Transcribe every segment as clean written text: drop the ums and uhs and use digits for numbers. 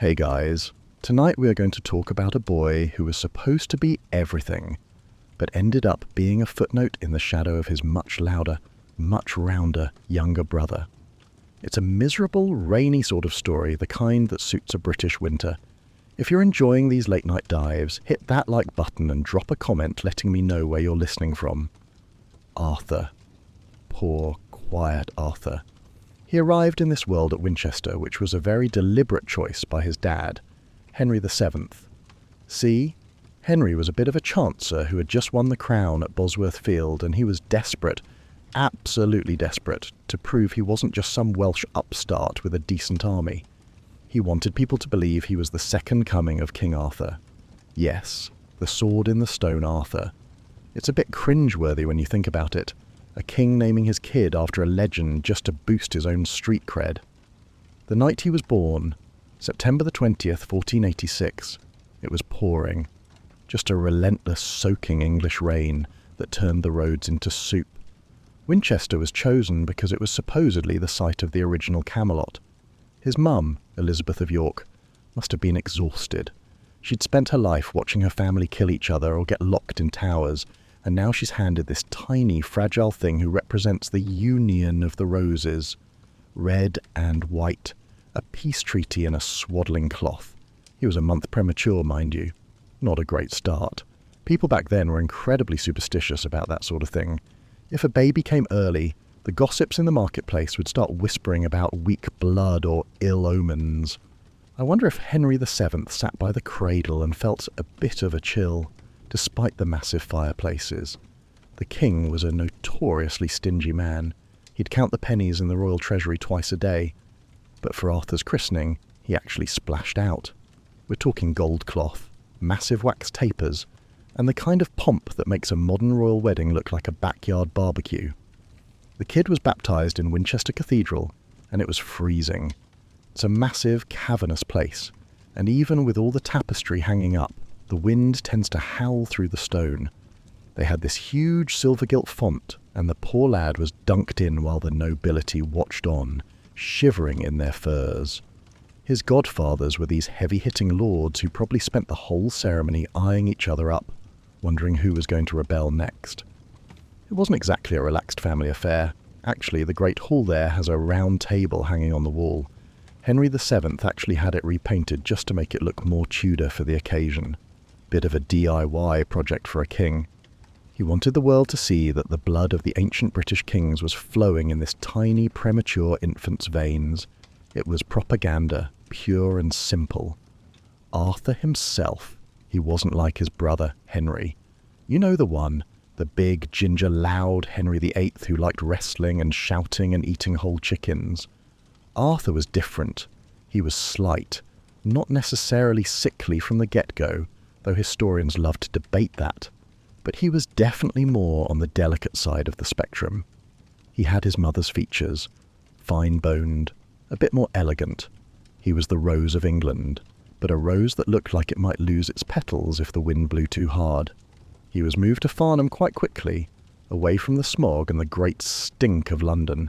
Hey guys, tonight we are going to talk about a boy who was supposed to be everything, but ended up being a footnote in the shadow of his much louder, much rounder younger brother. It's a miserable, rainy sort of story, the kind that suits a British winter. If you're enjoying these late night dives, hit that like button and drop a comment letting me know where you're listening from. Arthur. Poor, quiet Arthur. He arrived in this world at Winchester, which was a very deliberate choice by his dad, Henry VII. See, Henry was a bit of a chancer who had just won the crown at Bosworth-field, and he was desperate, absolutely desperate, to prove he wasn't just some Welsh upstart with a decent army. He wanted people to believe he was the second coming of King Arthur. Yes, the sword in the stone Arthur. It's a bit cringeworthy when you think about it. A king naming his kid after a legend just to boost his own street cred. The night he was born, September the 20th, 1486, it was pouring. Just a relentless, soaking English rain that turned the roads into soup. Winchester was chosen because it was supposedly the site of the original Camelot. His mum, Elizabeth of York, must have been exhausted. She'd spent her life watching her family kill each other or get locked in towers, and now she's handed this tiny, fragile thing who represents the union of the roses. Red and white. A peace treaty in a swaddling cloth. He was a month premature, mind you. Not a great start. People back then were incredibly superstitious about that sort of thing. If a baby came early, the gossips in the marketplace would start whispering about weak blood or ill omens. I wonder if Henry VII sat by the cradle and felt a bit of a chill, despite the massive fireplaces. The king was a notoriously stingy man. He'd count the pennies in the royal treasury twice a day. But for Arthur's christening, he actually splashed out. We're talking gold cloth, massive wax tapers, and the kind of pomp that makes a modern royal wedding look like a backyard barbecue. The kid was baptised in Winchester Cathedral, and it was freezing. It's a massive, cavernous place, and even with all the tapestry hanging up, the wind tends to howl through the stone. They had this huge silver-gilt font, and the poor lad was dunked in while the nobility watched on, shivering in their furs. His godfathers were these heavy-hitting lords who probably spent the whole ceremony eyeing each other up, wondering who was going to rebel next. It wasn't exactly a relaxed family affair. Actually, the Great Hall there has a round table hanging on the wall. Henry VII actually had it repainted just to make it look more Tudor for the occasion. Bit of a DIY project for a king. He wanted the world to see that the blood of the ancient British kings was flowing in this tiny, premature infant's veins. It was propaganda, pure and simple. Arthur himself, he wasn't like his brother, Henry. You know the one, the big, ginger, loud Henry VIII who liked wrestling and shouting and eating whole chickens. Arthur was different. He was slight, not necessarily sickly from the get-go, though historians love to debate that. But he was definitely more on the delicate side of the spectrum. He had his mother's features, fine-boned, a bit more elegant. He was the rose of England, but a rose that looked like it might lose its petals if the wind blew too hard. He was moved to Farnham quite quickly, away from the smog and the great stink of London.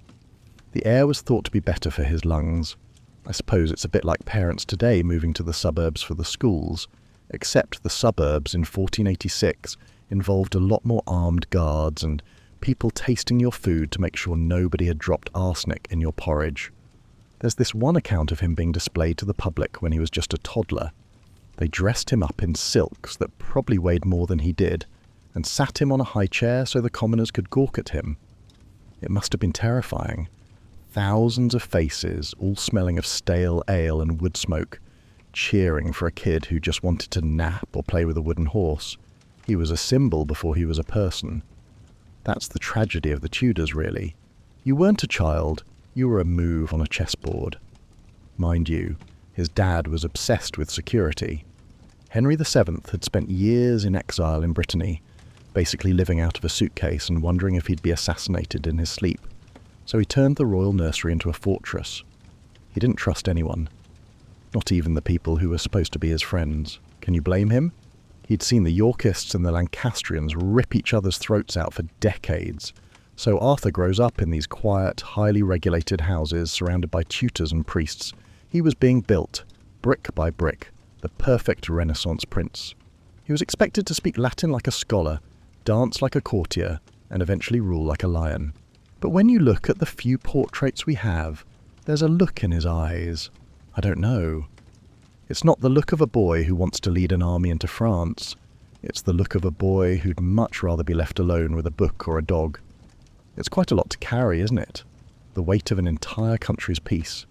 The air was thought to be better for his lungs. I suppose it's a bit like parents today moving to the suburbs for the schools, except the suburbs in 1486 involved a lot more armed guards and people tasting your food to make sure nobody had dropped arsenic in your porridge. There's this one account of him being displayed to the public when he was just a toddler. They dressed him up in silks that probably weighed more than he did, and sat him on a high chair so the commoners could gawk at him. It must have been terrifying. Thousands of faces, all smelling of stale ale and wood smoke, cheering for a kid who just wanted to nap or play with a wooden horse. He was a symbol before he was a person. That's the tragedy of the Tudors, really. You weren't a child, you were a move on a chessboard. Mind you, his dad was obsessed with security. Henry VII had spent years in exile in Brittany, basically living out of a suitcase and wondering if he'd be assassinated in his sleep. So he turned the royal nursery into a fortress. He didn't trust anyone. Not even the people who were supposed to be his friends. Can you blame him? He'd seen the Yorkists and the Lancastrians rip each other's throats out for decades. So Arthur grows up in these quiet, highly regulated houses surrounded by tutors and priests. He was being built, brick by brick, the perfect Renaissance prince. He was expected to speak Latin like a scholar, dance like a courtier, and eventually rule like a lion. But when you look at the few portraits we have, there's a look in his eyes. I don't know. It's not the look of a boy who wants to lead an army into France. It's the look of a boy who'd much rather be left alone with a book or a dog. It's quite a lot to carry, isn't it? The weight of an entire country's peace.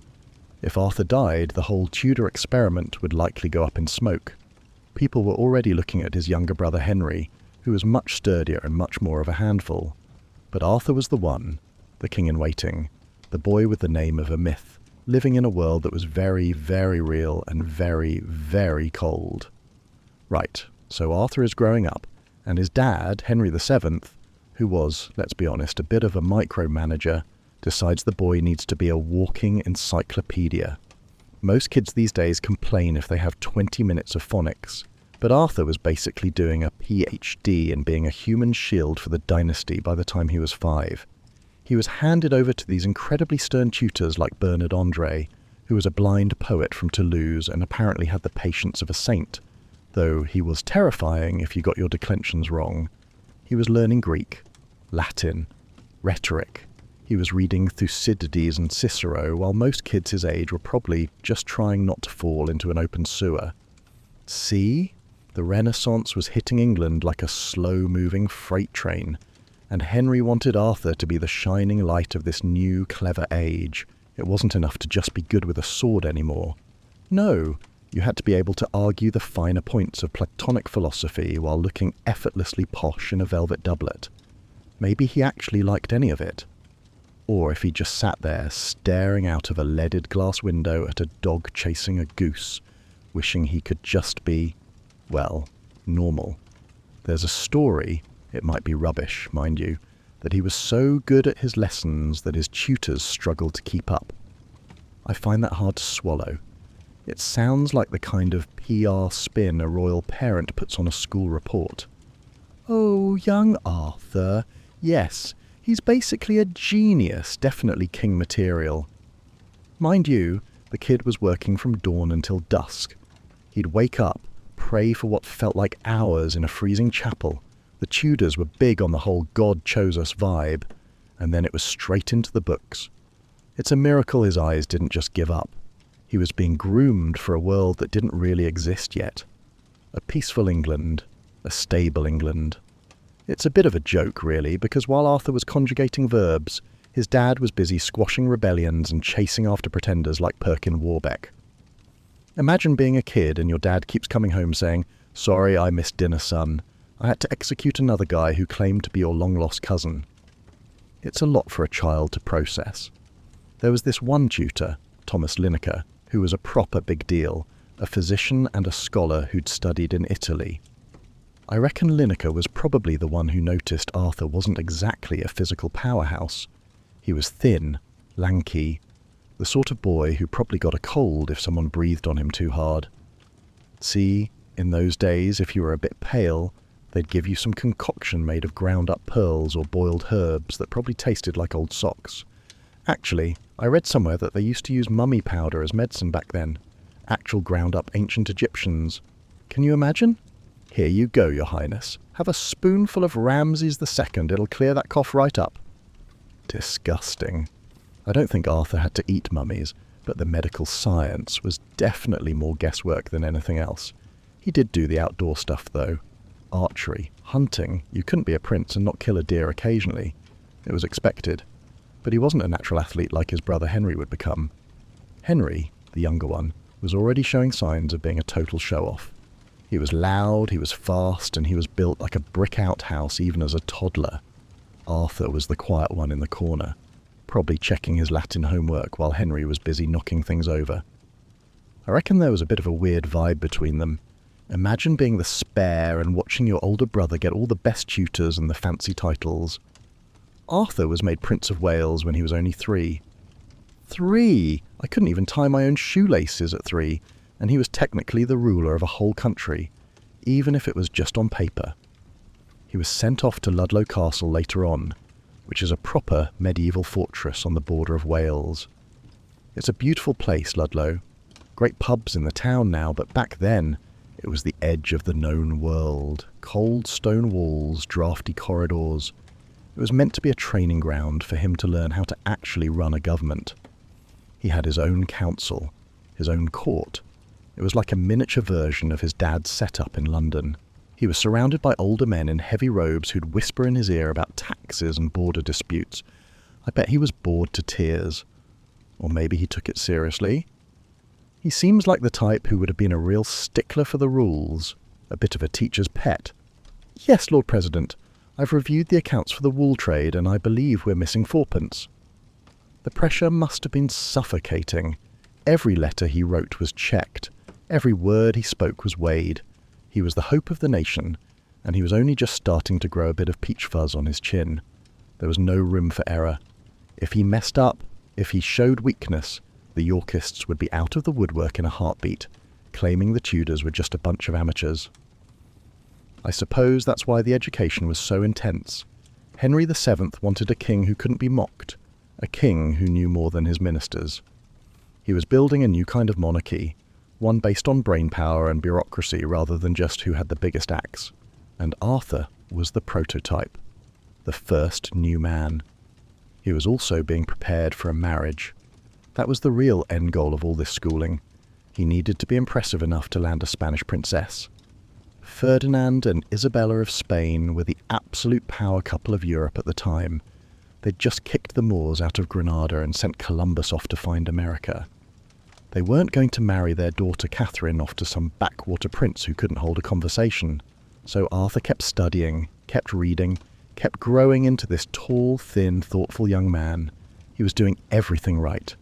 If Arthur died, the whole Tudor experiment would likely go up in smoke. People were already looking at his younger brother Henry, who was much sturdier and much more of a handful. But Arthur was the one, the king-in-waiting, the boy with the name of a myth, living in a world that was very, very real and very, very cold. Right, so Arthur is growing up, and his dad, Henry VII, who was, let's be honest, a bit of a micromanager, decides the boy needs to be a walking encyclopedia. Most kids these days complain if they have 20 minutes of phonics, but Arthur was basically doing a PhD in being a human shield for the dynasty by the time he was 5. He was handed over to these incredibly stern tutors like Bernard André, who was a blind poet from Toulouse and apparently had the patience of a saint, though he was terrifying if you got your declensions wrong. He was learning Greek, Latin, rhetoric. He was reading Thucydides and Cicero, while most kids his age were probably just trying not to fall into an open sewer. See? The Renaissance was hitting England like a slow-moving freight train, and Henry wanted Arthur to be the shining light of this new, clever age. It wasn't enough to just be good with a sword anymore. No, you had to be able to argue the finer points of Platonic philosophy while looking effortlessly posh in a velvet doublet. Maybe he actually liked any of it. Or if he just sat there, staring out of a leaded glass window at a dog chasing a goose, wishing he could just be, well, normal. There's a story, it might be rubbish, mind you, that he was so good at his lessons that his tutors struggled to keep up. I find that hard to swallow. It sounds like the kind of PR spin a royal parent puts on a school report. Oh, young Arthur, yes, he's basically a genius, definitely king material. Mind you, the kid was working from dawn until dusk. He'd wake up, pray for what felt like hours in a freezing chapel. The Tudors were big on the whole God chose us vibe, and then it was straight into the books. It's a miracle his eyes didn't just give up. He was being groomed for a world that didn't really exist yet. A peaceful England, a stable England. It's a bit of a joke, really, because while Arthur was conjugating verbs, his dad was busy squashing rebellions and chasing after pretenders like Perkin Warbeck. Imagine being a kid and your dad keeps coming home saying, "Sorry, I missed dinner, son. I had to execute another guy who claimed to be your long-lost cousin." It's a lot for a child to process. There was this one tutor, Thomas Lineker, who was a proper big deal, a physician and a scholar who'd studied in Italy. I reckon Lineker was probably the one who noticed Arthur wasn't exactly a physical powerhouse. He was thin, lanky, the sort of boy who probably got a cold if someone breathed on him too hard. See, in those days, if you were a bit pale, they'd give you some concoction made of ground-up pearls or boiled herbs that probably tasted like old socks. Actually, I read somewhere that they used to use mummy powder as medicine back then. Actual ground-up ancient Egyptians. Can you imagine? Here you go, Your Highness. Have a spoonful of Ramses II. It'll clear that cough right up. Disgusting. I don't think Arthur had to eat mummies, but the medical science was definitely more guesswork than anything else. He did do the outdoor stuff, though. Archery, hunting. You couldn't be a prince and not kill a deer occasionally. It was expected. But he wasn't a natural athlete like his brother Henry would become. Henry, the younger one, was already showing signs of being a total show-off. He was loud, he was fast, and he was built like a brick outhouse even as a toddler. Arthur was the quiet one in the corner, probably checking his Latin homework while Henry was busy knocking things over. I reckon there was a bit of a weird vibe between them. Imagine being the spare and watching your older brother get all the best tutors and the fancy titles. Arthur was made Prince of Wales when he was only 3. 3! I couldn't even tie my own shoelaces at 3, and he was technically the ruler of a whole country, even if it was just on paper. He was sent off to Ludlow Castle later on, which is a proper medieval fortress on the border of Wales. It's a beautiful place, Ludlow. Great pubs in the town now, but back then it was the edge of the known world. Cold stone walls, drafty corridors. It was meant to be a training ground for him to learn how to actually run a government. He had his own council, his own court. It was like a miniature version of his dad's setup in London. He was surrounded by older men in heavy robes who'd whisper in his ear about taxes and border disputes. I bet he was bored to tears. Or maybe he took it seriously. He seems like the type who would have been a real stickler for the rules, a bit of a teacher's pet. Yes, Lord President, I've reviewed the accounts for the wool trade and I believe we're missing fourpence. The pressure must have been suffocating. Every letter he wrote was checked. Every word he spoke was weighed. He was the hope of the nation, and he was only just starting to grow a bit of peach fuzz on his chin. There was no room for error. If he messed up, if he showed weakness, the Yorkists would be out of the woodwork in a heartbeat, claiming the Tudors were just a bunch of amateurs. I suppose that's why the education was so intense. Henry VII wanted a king who couldn't be mocked, a king who knew more than his ministers. He was building a new kind of monarchy, one based on brainpower and bureaucracy rather than just who had the biggest axe. And Arthur was the prototype, the first new man. He was also being prepared for a marriage. That was the real end goal of all this schooling. He needed to be impressive enough to land a Spanish princess. Ferdinand and Isabella of Spain were the absolute power couple of Europe at the time. They'd just kicked the Moors out of Granada and sent Columbus off to find America. They weren't going to marry their daughter Catherine off to some backwater prince who couldn't hold a conversation. So Arthur kept studying, kept reading, kept growing into this tall, thin, thoughtful young man. He was doing everything right.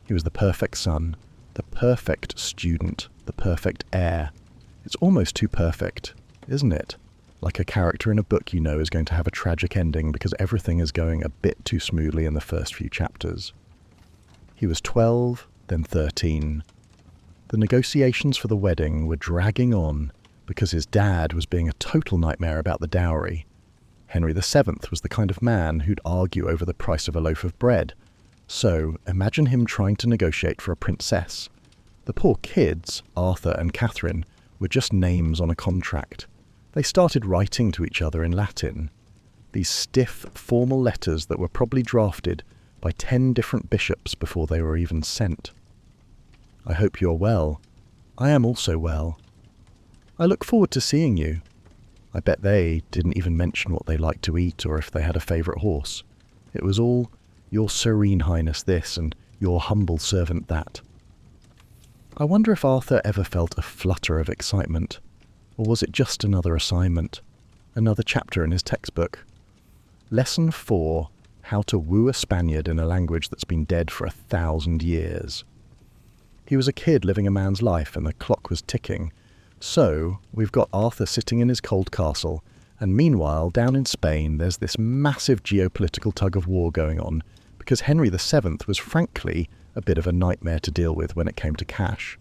He was the perfect son, the perfect student, the perfect heir. It's almost too perfect, isn't it? Like a character in a book you know is going to have a tragic ending because everything is going a bit too smoothly in the first few chapters. He was 12, then 13. The negotiations for the wedding were dragging on because his dad was being a total nightmare about the dowry. Henry VII was the kind of man who'd argue over the price of a loaf of bread. So, imagine him trying to negotiate for a princess. The poor kids, Arthur and Catherine, were just names on a contract. They started writing to each other in Latin. These stiff, formal letters that were probably drafted by 10 different bishops before they were even sent. I hope you're well. I am also well. I look forward to seeing you. I bet they didn't even mention what they liked to eat or if they had a favourite horse. It was all, Your Serene Highness this and Your humble servant that. I wonder if Arthur ever felt a flutter of excitement, or was it just another assignment, another chapter in his textbook? Lesson 4, How to Woo a Spaniard in a Language That's Been Dead for 1,000 years. He was a kid living a man's life and the clock was ticking. So, we've got Arthur sitting in his cold castle, and meanwhile, down in Spain, there's this massive geopolitical tug-of-war going on, because Henry VII was frankly a bit of a nightmare to deal with when it came to cash.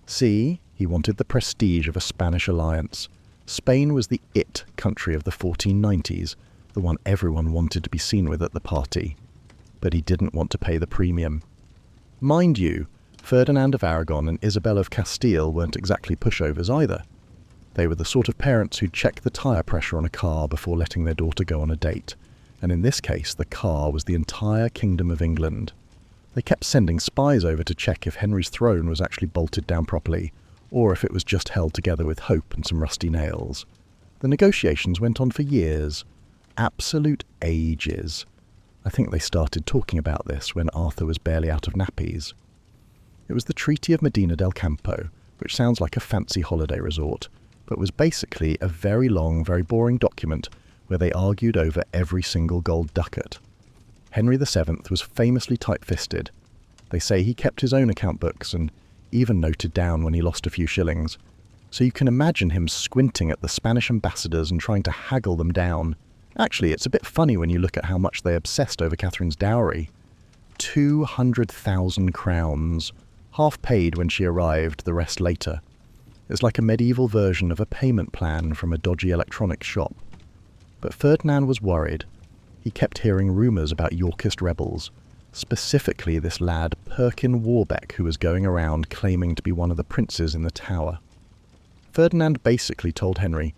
See, he wanted the prestige of a Spanish alliance. Spain was the it country of the 1490s, the one everyone wanted to be seen with at the party. But he didn't want to pay the premium. Mind you, Ferdinand of Aragon and Isabella of Castile weren't exactly pushovers either. They were the sort of parents who'd check the tyre pressure on a car before letting their daughter go on a date, and in this case the car was the entire Kingdom of England. They kept sending spies over to check if Henry's throne was actually bolted down properly, or if it was just held together with hope and some rusty nails. The negotiations went on for years. Absolute ages. I think they started talking about this when Arthur was barely out of nappies. It was the Treaty of Medina del Campo, which sounds like a fancy holiday resort, but was basically a very long, very boring document where they argued over every single gold ducat. Henry VII was famously tight-fisted. They say he kept his own account books and even noted down when he lost a few shillings. So you can imagine him squinting at the Spanish ambassadors and trying to haggle them down. Actually, it's a bit funny when you look at how much they obsessed over Catherine's dowry. 200,000 crowns. Half paid when she arrived, the rest later. It's like a medieval version of a payment plan from a dodgy electronics shop. But Ferdinand was worried. He kept hearing rumours about Yorkist rebels. Specifically this lad Perkin Warbeck, who was going around claiming to be one of the princes in the tower. Ferdinand basically told Henry,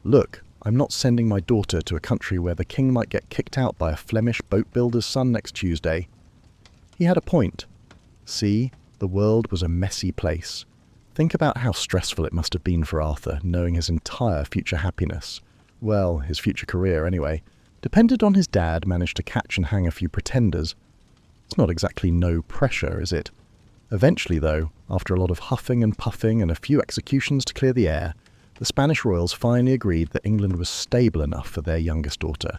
"Look, I'm not sending my daughter to a country where the king might get kicked out by a Flemish boat builder's son next Tuesday." He had a point. See, the world was a messy place. Think about how stressful it must have been for Arthur, knowing his entire future happiness, well, his future career anyway, depended on his dad managed to catch and hang a few pretenders. It's not exactly no pressure, is it? Eventually, though, after a lot of huffing and puffing and a few executions to clear the air, the Spanish royals finally agreed that England was stable enough for their youngest daughter.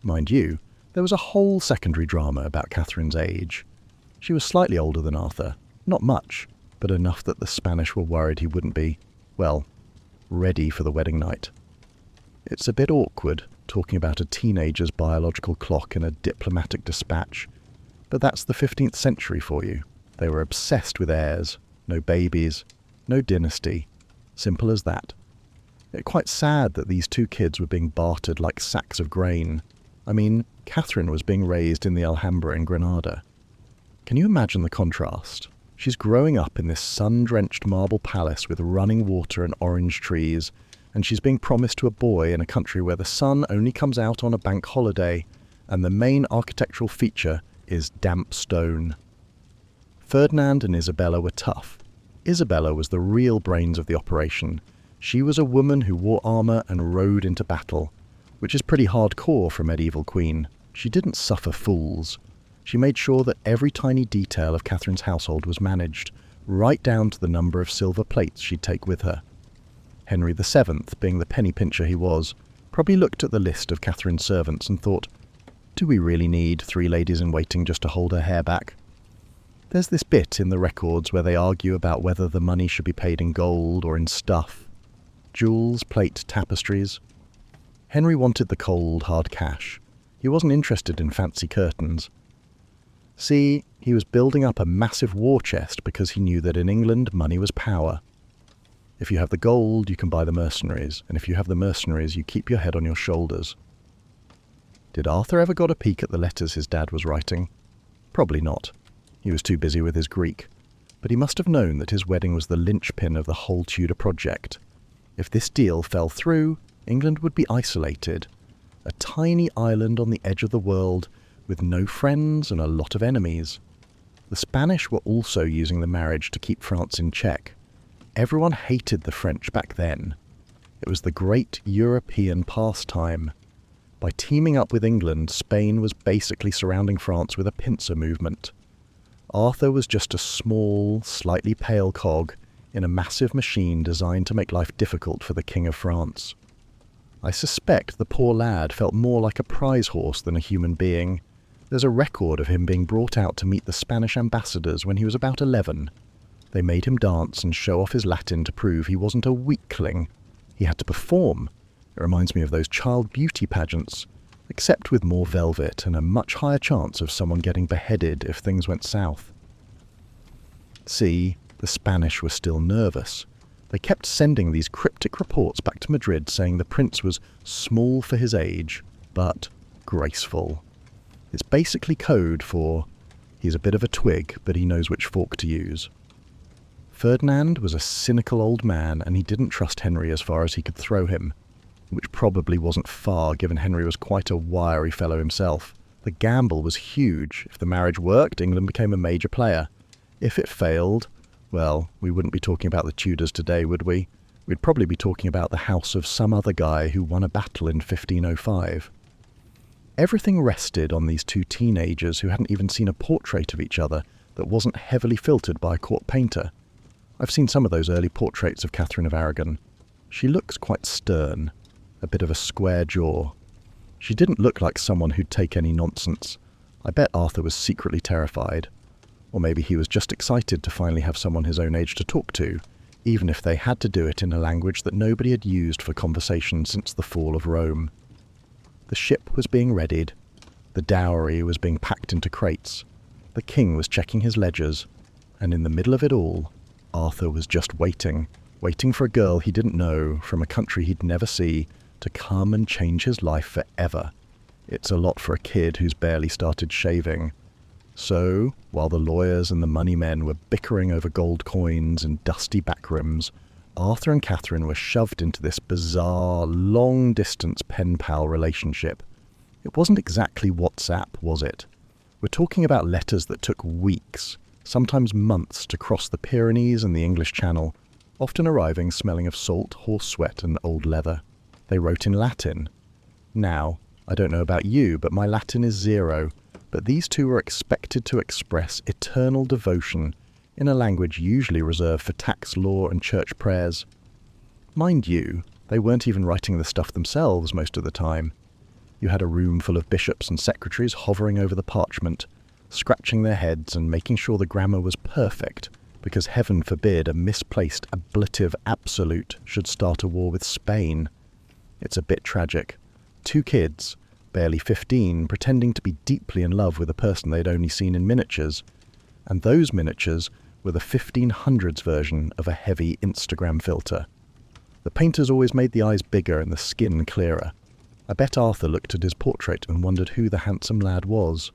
Mind you, there was a whole secondary drama about Catherine's age. She was slightly older than Arthur, not much, but enough that the Spanish were worried he wouldn't be, well, ready for the wedding night. It's a bit awkward talking about a teenager's biological clock in a diplomatic dispatch, but that's the 15th century for you. They were obsessed with heirs, no babies, no dynasty, simple as that. It's quite sad that these two kids were being bartered like sacks of grain. I mean, Catherine was being raised in the Alhambra in Granada. Can you imagine the contrast? She's growing up in this sun-drenched marble palace with running water and orange trees, and she's being promised to a boy in a country where the sun only comes out on a bank holiday, and the main architectural feature is damp stone. Ferdinand and Isabella were tough. Isabella was the real brains of the operation. She was a woman who wore armour and rode into battle, which is pretty hardcore for a medieval queen. She didn't suffer fools. She made sure that every tiny detail of Catherine's household was managed, right down to the number of silver plates she'd take with her. Henry VII, being the penny pincher he was, probably looked at the list of Catherine's servants and thought, do we really need 3 ladies in waiting just to hold her hair back? There's this bit in the records where they argue about whether the money should be paid in gold or in stuff. Jewels, plate, tapestries. Henry wanted the cold, hard cash. He wasn't interested in fancy curtains. See, he was building up a massive war chest because he knew that in England money was power. If you have the gold, you can buy the mercenaries, and if you have the mercenaries, you keep your head on your shoulders. Did Arthur ever got a peek at the letters his dad was writing? Probably not. He was too busy with his Greek. But he must have known that his wedding was the linchpin of the whole Tudor project. If this deal fell through, England would be isolated. A tiny island on the edge of the world, with no friends and a lot of enemies. The Spanish were also using the marriage to keep France in check. Everyone hated the French back then. It was the great European pastime. By teaming up with England, Spain was basically surrounding France with a pincer movement. Arthur was just a small, slightly pale cog in a massive machine designed to make life difficult for the King of France. I suspect the poor lad felt more like a prize horse than a human being. There's a record of him being brought out to meet the Spanish ambassadors when he was about 11. They made him dance and show off his Latin to prove he wasn't a weakling. He had to perform. It reminds me of those child beauty pageants, except with more velvet and a much higher chance of someone getting beheaded if things went south. See, the Spanish were still nervous. They kept sending these cryptic reports back to Madrid saying the prince was small for his age, but graceful. It's basically code for, he's a bit of a twig, but he knows which fork to use. Ferdinand was a cynical old man, and he didn't trust Henry as far as he could throw him, which probably wasn't far, given Henry was quite a wiry fellow himself. The gamble was huge. If the marriage worked, England became a major player. If it failed, well, we wouldn't be talking about the Tudors today, would we? We'd probably be talking about the house of some other guy who won a battle in 1505. Everything rested on these two teenagers who hadn't even seen a portrait of each other that wasn't heavily filtered by a court painter. I've seen some of those early portraits of Catherine of Aragon. She looks quite stern, a bit of a square jaw. She didn't look like someone who'd take any nonsense. I bet Arthur was secretly terrified. Or maybe he was just excited to finally have someone his own age to talk to, even if they had to do it in a language that nobody had used for conversation since the fall of Rome. The ship was being readied. The dowry was being packed into crates. The king was checking his ledgers. And in the middle of it all, Arthur was just waiting for a girl he didn't know from a country he'd never see to come and change his life forever. It's a lot for a kid who's barely started shaving. So, while the lawyers and the money men were bickering over gold coins in dusty back rooms, Arthur and Catherine were shoved into this bizarre, long-distance pen-pal relationship. It wasn't exactly WhatsApp, was it? We're talking about letters that took weeks, sometimes months, to cross the Pyrenees and the English Channel, often arriving smelling of salt, horse sweat and old leather. They wrote in Latin. Now, I don't know about you, but my Latin is 0, but these two were expected to express eternal devotion in a language usually reserved for tax law and church prayers. Mind you, they weren't even writing the stuff themselves most of the time. You had a room full of bishops and secretaries hovering over the parchment, scratching their heads and making sure the grammar was perfect, because heaven forbid a misplaced ablative absolute should start a war with Spain. It's a bit tragic. 2 kids, barely 15, pretending to be deeply in love with a person they'd only seen in miniatures. And those miniatures were the 1500s version of a heavy Instagram filter. The painters always made the eyes bigger and the skin clearer. I bet Arthur looked at his portrait and wondered who the handsome lad was.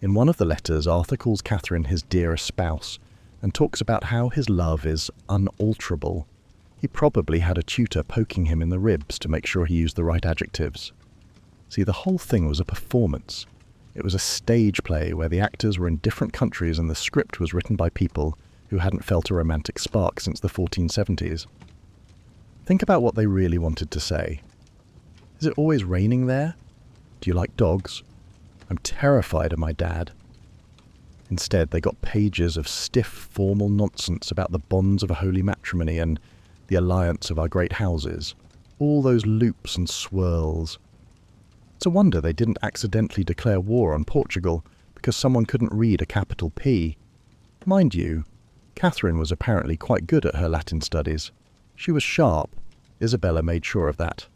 In one of the letters, Arthur calls Catherine his dearest spouse and talks about how his love is unalterable. He probably had a tutor poking him in the ribs to make sure he used the right adjectives. See, the whole thing was a performance. It was a stage play where the actors were in different countries and the script was written by people who hadn't felt a romantic spark since the 1470s. Think about what they really wanted to say. Is it always raining there? Do you like dogs? I'm terrified of my dad. Instead, they got pages of stiff, formal nonsense about the bonds of a holy matrimony and the alliance of our great houses. All those loops and swirls. It's a wonder they didn't accidentally declare war on Portugal because someone couldn't read a capital P. Mind you, Catherine was apparently quite good at her Latin studies. She was sharp. Isabella made sure of that.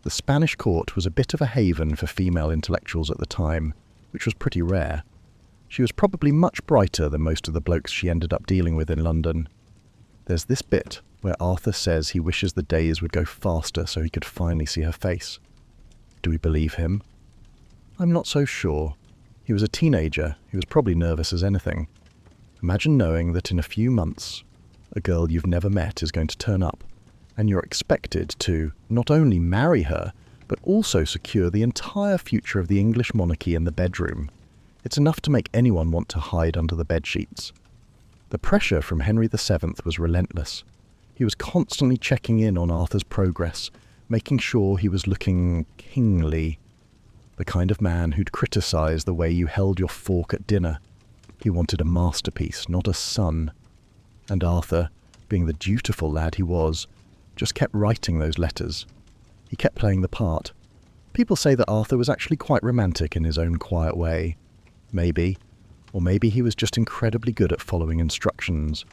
The Spanish court was a bit of a haven for female intellectuals at the time, which was pretty rare. She was probably much brighter than most of the blokes she ended up dealing with in London. There's this bit where Arthur says he wishes the days would go faster so he could finally see her face. Do we believe him? I'm not so sure. He was a teenager. He was probably nervous as anything. Imagine knowing that in a few months, a girl you've never met is going to turn up, and you're expected to not only marry her, but also secure the entire future of the English monarchy in the bedroom. It's enough to make anyone want to hide under the bedsheets. The pressure from Henry VII was relentless. He was constantly checking in on Arthur's progress, making sure he was looking kingly. The kind of man who'd criticise the way you held your fork at dinner. He wanted a masterpiece, not a son. And Arthur, being the dutiful lad he was, just kept writing those letters. He kept playing the part. People say that Arthur was actually quite romantic in his own quiet way. Maybe. Or maybe he was just incredibly good at following instructions.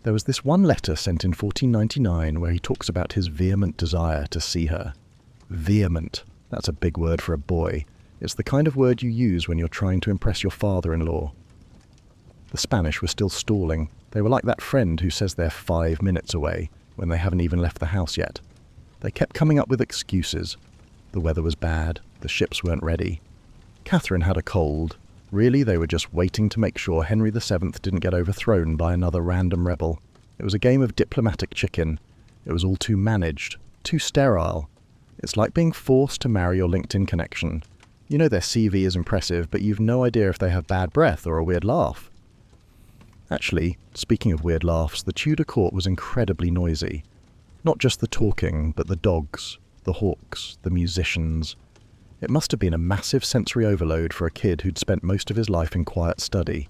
There was this one letter sent in 1499 where he talks about his vehement desire to see her. Vehement. That's a big word for a boy. It's the kind of word you use when you're trying to impress your father-in-law. The Spanish were still stalling. They were like that friend who says they're 5 minutes away when they haven't even left the house yet. They kept coming up with excuses. The weather was bad. The ships weren't ready. Catherine had a cold. Really, they were just waiting to make sure Henry VII didn't get overthrown by another random rebel. It was a game of diplomatic chicken. It was all too managed, too sterile. It's like being forced to marry your LinkedIn connection. You know their CV is impressive, but you've no idea if they have bad breath or a weird laugh. Actually, speaking of weird laughs, the Tudor court was incredibly noisy. Not just the talking, but the dogs, the hawks, the musicians. It must have been a massive sensory overload for a kid who'd spent most of his life in quiet study.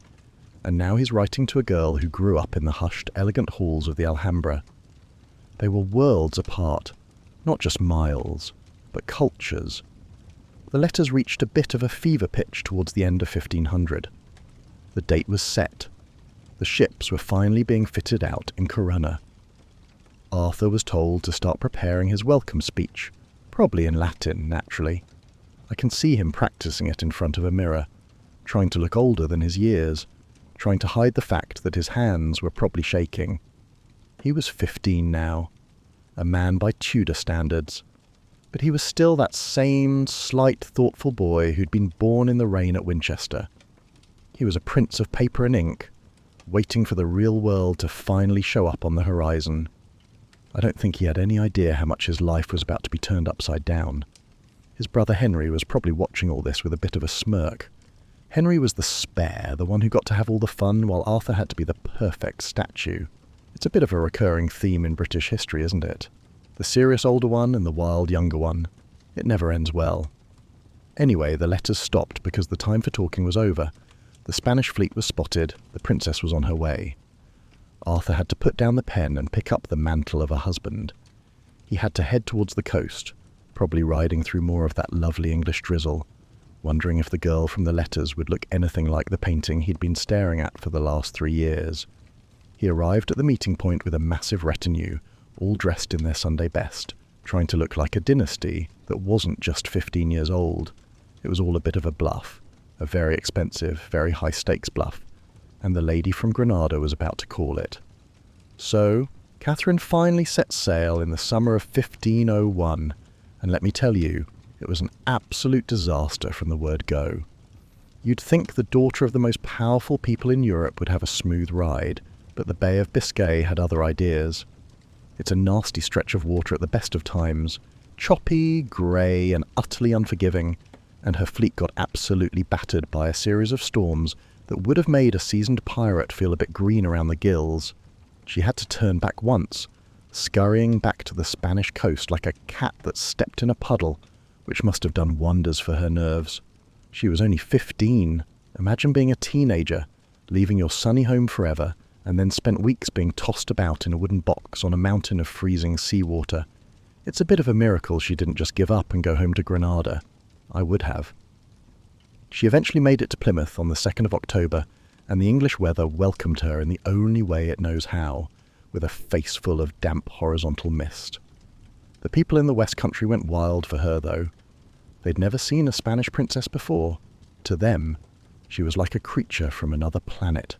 And now he's writing to a girl who grew up in the hushed, elegant halls of the Alhambra. They were worlds apart, not just miles, but cultures. The letters reached a bit of a fever pitch towards the end of 1500. The date was set. The ships were finally being fitted out in Corunna. Arthur was told to start preparing his welcome speech, probably in Latin, naturally. I can see him practicing it in front of a mirror, trying to look older than his years, trying to hide the fact that his hands were probably shaking. He was 15 now, a man by Tudor standards, but he was still that same slight, thoughtful boy who'd been born in the rain at Winchester. He was a prince of paper and ink, waiting for the real world to finally show up on the horizon. I don't think he had any idea how much his life was about to be turned upside down. His brother Henry was probably watching all this with a bit of a smirk. Henry was the spare, the one who got to have all the fun, while Arthur had to be the perfect statue. It's a bit of a recurring theme in British history, isn't it? The serious older one and the wild younger one. It never ends well. Anyway, the letters stopped because the time for talking was over. The Spanish fleet was spotted, the princess was on her way. Arthur had to put down the pen and pick up the mantle of a husband. He had to head towards the coast, probably riding through more of that lovely English drizzle, wondering if the girl from the letters would look anything like the painting he'd been staring at for the last 3 years. He arrived at the meeting point with a massive retinue, all dressed in their Sunday best, trying to look like a dynasty that wasn't just 15 years old. It was all a bit of a bluff, a very expensive, very high-stakes bluff, and the lady from Granada was about to call it. So, Catherine finally set sail in the summer of 1501, and let me tell you, it was an absolute disaster from the word go. You'd think the daughter of the most powerful people in Europe would have a smooth ride, but the Bay of Biscay had other ideas. It's a nasty stretch of water at the best of times, choppy, grey, and utterly unforgiving, and her fleet got absolutely battered by a series of storms that would have made a seasoned pirate feel a bit green around the gills. She had to turn back once, scurrying back to the Spanish coast like a cat that stepped in a puddle, which must have done wonders for her nerves. She was only 15. Imagine being a teenager, leaving your sunny home forever, and then spent weeks being tossed about in a wooden box on a mountain of freezing seawater. It's a bit of a miracle she didn't just give up and go home to Granada. I would have. She eventually made it to Plymouth on the 2nd of October, and the English weather welcomed her in the only way it knows how, with a face full of damp horizontal mist. The people in the West Country went wild for her, though. They'd never seen a Spanish princess before. To them, she was like a creature from another planet,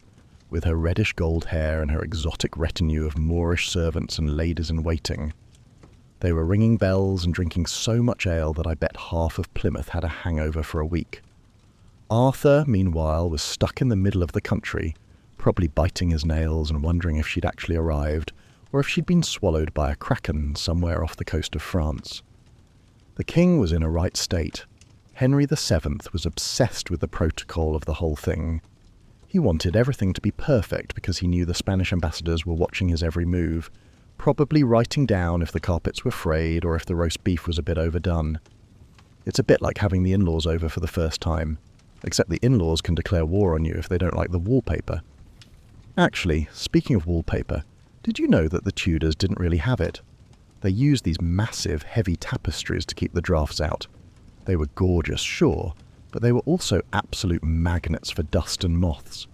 with her reddish gold hair and her exotic retinue of Moorish servants and ladies-in-waiting. They were ringing bells and drinking so much ale that I bet half of Plymouth had a hangover for a week. Arthur, meanwhile, was stuck in the middle of the country, probably biting his nails and wondering if she'd actually arrived, or if she'd been swallowed by a kraken somewhere off the coast of France. The king was in a right state. Henry VII was obsessed with the protocol of the whole thing. He wanted everything to be perfect because he knew the Spanish ambassadors were watching his every move, probably writing down if the carpets were frayed or if the roast beef was a bit overdone. It's a bit like having the in-laws over for the first time, except the in-laws can declare war on you if they don't like the wallpaper. Actually, speaking of wallpaper, did you know that the Tudors didn't really have it? They used these massive, heavy tapestries to keep the drafts out. They were gorgeous, sure, but they were also absolute magnets for dust and moths.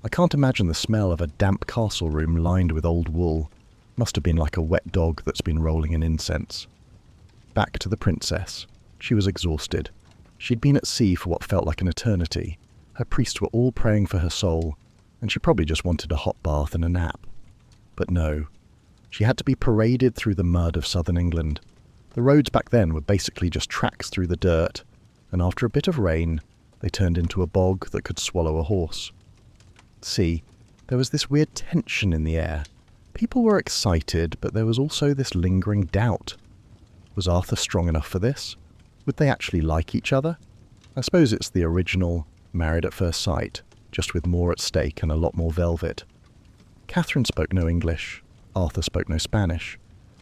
I can't imagine the smell of a damp castle room lined with old wool. Must have been like a wet dog that's been rolling in incense. Back to the princess. She was exhausted. She'd been at sea for what felt like an eternity. Her priests were all praying for her soul, and she probably just wanted a hot bath and a nap. But no. She had to be paraded through the mud of southern England. The roads back then were basically just tracks through the dirt, and after a bit of rain, they turned into a bog that could swallow a horse. See, there was this weird tension in the air. People were excited, but there was also this lingering doubt. Was Arthur strong enough for this? Would they actually like each other? I suppose it's the original Married at First Sight, just with more at stake and a lot more velvet. Catherine spoke no English. Arthur spoke no Spanish.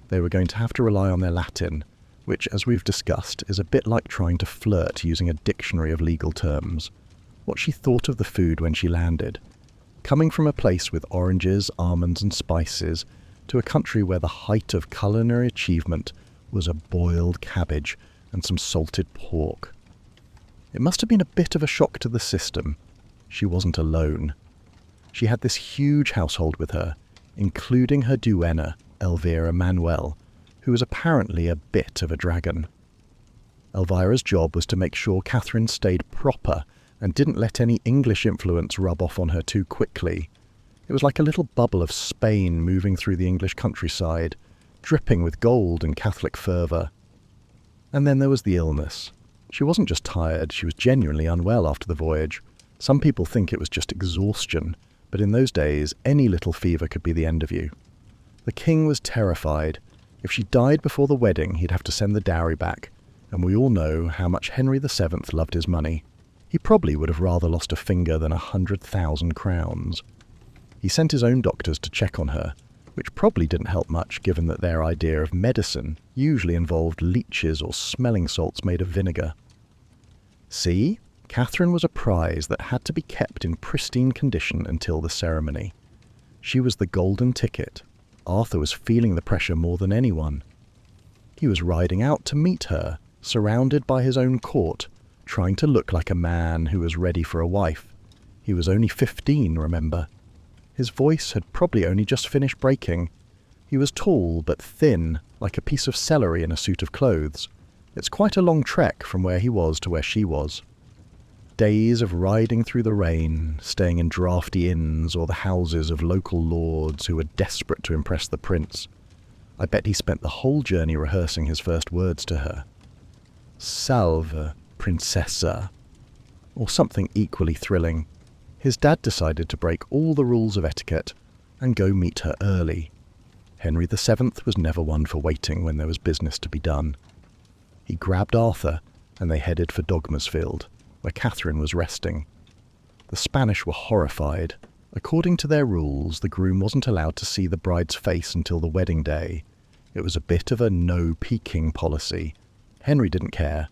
They were going to have to rely on their Latin, which, as we've discussed, is a bit like trying to flirt using a dictionary of legal terms. What she thought of the food when she landed. Coming from a place with oranges, almonds and spices to a country where the height of culinary achievement was a boiled cabbage and some salted pork. It must have been a bit of a shock to the system. She wasn't alone. She had this huge household with her, including her duenna, Elvira Manuel, who was apparently a bit of a dragon. Elvira's job was to make sure Catherine stayed proper and didn't let any English influence rub off on her too quickly. It was like a little bubble of Spain moving through the English countryside, dripping with gold and Catholic fervour. And then there was the illness. She wasn't just tired, she was genuinely unwell after the voyage. Some people think it was just exhaustion, but in those days, any little fever could be the end of you. The king was terrified. If she died before the wedding, he'd have to send the dowry back, and we all know how much Henry VII loved his money. He probably would have rather lost a finger than 100,000 crowns. He sent his own doctors to check on her, which probably didn't help much given that their idea of medicine usually involved leeches or smelling salts made of vinegar. See? Catherine was a prize that had to be kept in pristine condition until the ceremony. She was the golden ticket. Arthur was feeling the pressure more than anyone. He was riding out to meet her, surrounded by his own court, trying to look like a man who was ready for a wife. He was only 15, remember. His voice had probably only just finished breaking. He was tall but thin, like a piece of celery in a suit of clothes. It's quite a long trek from where he was to where she was. Days of riding through the rain, staying in draughty inns or the houses of local lords who were desperate to impress the prince. I bet he spent the whole journey rehearsing his first words to her. Salve, princessa. Or something equally thrilling. His dad decided to break all the rules of etiquette and go meet her early. Henry VII was never one for waiting when there was business to be done. He grabbed Arthur and they headed for Dogmersfield, where Catherine was resting. The Spanish were horrified. According to their rules, the groom wasn't allowed to see the bride's face until the wedding day. It was a bit of a no-peeking policy. Henry didn't care.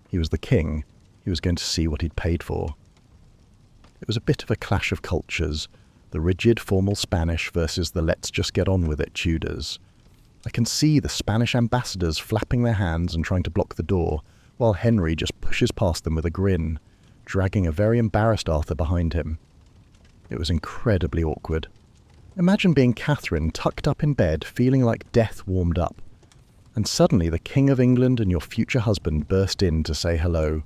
He was the king. He was going to see what he'd paid for. It was a bit of a clash of cultures, the rigid, formal Spanish versus the let's-just-get-on-with-it Tudors. I can see the Spanish ambassadors flapping their hands and trying to block the door, while Henry just pushes past them with a grin, dragging a very embarrassed Arthur behind him. It was incredibly awkward. Imagine being Catherine tucked up in bed, feeling like death warmed up, and suddenly the King of England and your future husband burst in to say hello.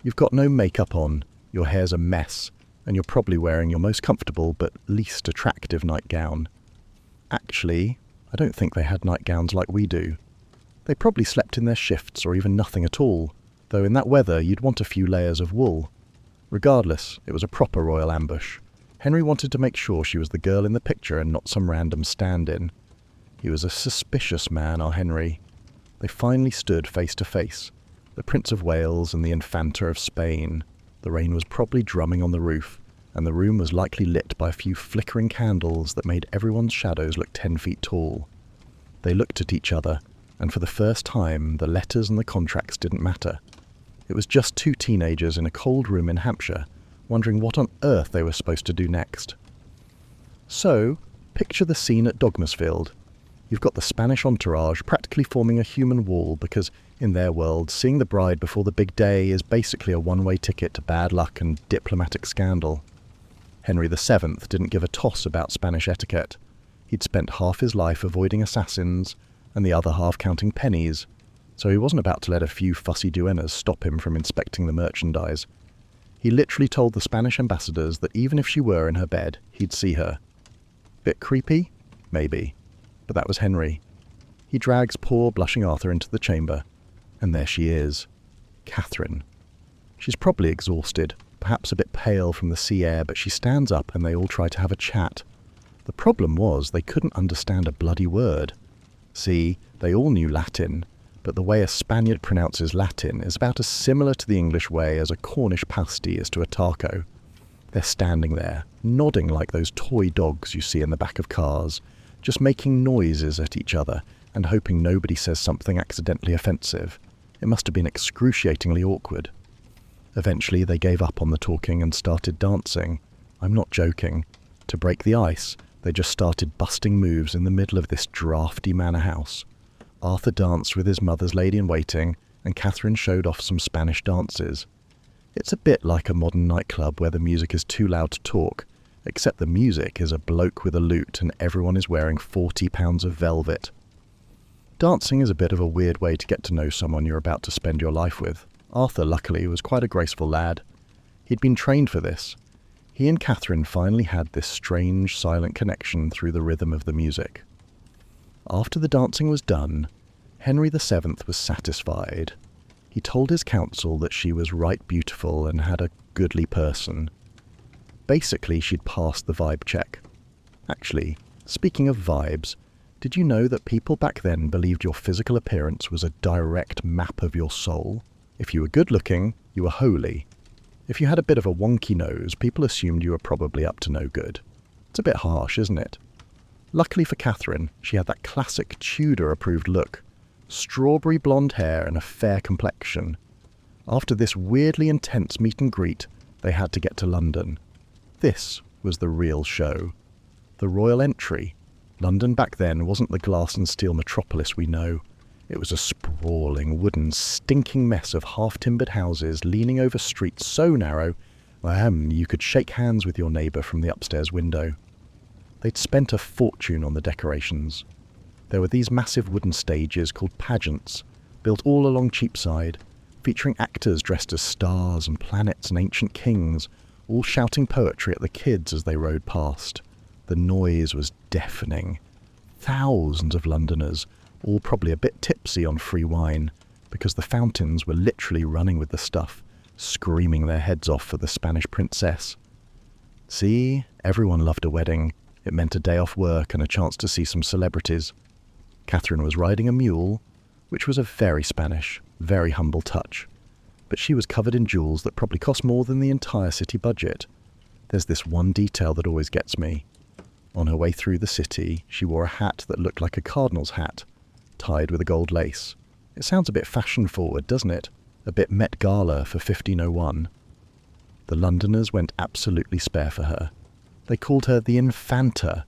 You've got no makeup on, your hair's a mess, and you're probably wearing your most comfortable but least attractive nightgown. Actually, I don't think they had nightgowns like we do. They probably slept in their shifts or even nothing at all, though in that weather you'd want a few layers of wool. Regardless, it was a proper royal ambush. Henry wanted to make sure she was the girl in the picture and not some random stand-in. He was a suspicious man, our Henry. They finally stood face to face, the Prince of Wales and the Infanta of Spain. The rain was probably drumming on the roof, and the room was likely lit by a few flickering candles that made everyone's shadows look 10 feet tall. They looked at each other, and for the first time, the letters and the contracts didn't matter. It was just two teenagers in a cold room in Hampshire, wondering what on earth they were supposed to do next. So, picture the scene at Dogmersfield. You've got the Spanish entourage practically forming a human wall because, in their world, seeing the bride before the big day is basically a one-way ticket to bad luck and diplomatic scandal. Henry VII didn't give a toss about Spanish etiquette. He'd spent half his life avoiding assassins and the other half counting pennies, so he wasn't about to let a few fussy duennas stop him from inspecting the merchandise. He literally told the Spanish ambassadors that even if she were in her bed, he'd see her. Bit creepy? Maybe. But that was Henry. He drags poor blushing Arthur into the chamber, and there she is, Catherine. She's probably exhausted, perhaps a bit pale from the sea air, but she stands up and they all try to have a chat. The problem was they couldn't understand a bloody word. See, they all knew Latin, but the way a Spaniard pronounces Latin is about as similar to the English way as a Cornish pasty is to a taco. They're standing there, nodding like those toy dogs you see in the back of cars, just making noises at each other and hoping nobody says something accidentally offensive. It must have been excruciatingly awkward. Eventually they gave up on the talking and started dancing. I'm not joking. To break the ice, they just started busting moves in the middle of this drafty manor house. Arthur danced with his mother's lady-in-waiting, and Catherine showed off some Spanish dances. It's a bit like a modern nightclub where the music is too loud to talk, except the music is a bloke with a lute and everyone is wearing 40 pounds of velvet. Dancing is a bit of a weird way to get to know someone you're about to spend your life with. Arthur, luckily, was quite a graceful lad. He'd been trained for this. He and Catherine finally had this strange, silent connection through the rhythm of the music. After the dancing was done, Henry VII was satisfied. He told his council that she was right beautiful and had a goodly person. Basically, she'd passed the vibe check. Actually, speaking of vibes, did you know that people back then believed your physical appearance was a direct map of your soul? If you were good-looking, you were holy. If you had a bit of a wonky nose, people assumed you were probably up to no good. It's a bit harsh, isn't it? Luckily for Catherine, she had that classic Tudor-approved look. Strawberry blonde hair and a fair complexion. After this weirdly intense meet and greet, they had to get to London. This was the real show. The royal entry. London back then wasn't the glass and steel metropolis we know. It was a sprawling, wooden, stinking mess of half-timbered houses leaning over streets so narrow, you could shake hands with your neighbour from the upstairs window. They'd spent a fortune on the decorations. There were these massive wooden stages called pageants, built all along Cheapside, featuring actors dressed as stars and planets and ancient kings, all shouting poetry at the kids as they rode past. The noise was deafening. Thousands of Londoners, all probably a bit tipsy on free wine, because the fountains were literally running with the stuff, screaming their heads off for the Spanish princess. See, everyone loved a wedding. It meant a day off work and a chance to see some celebrities. Catherine was riding a mule, which was a very Spanish, very humble touch. But she was covered in jewels that probably cost more than the entire city budget. There's this one detail that always gets me. On her way through the city, she wore a hat that looked like a cardinal's hat, tied with a gold lace. It sounds a bit fashion-forward, doesn't it? A bit Met Gala for 1501. The Londoners went absolutely spare for her. They called her the Infanta,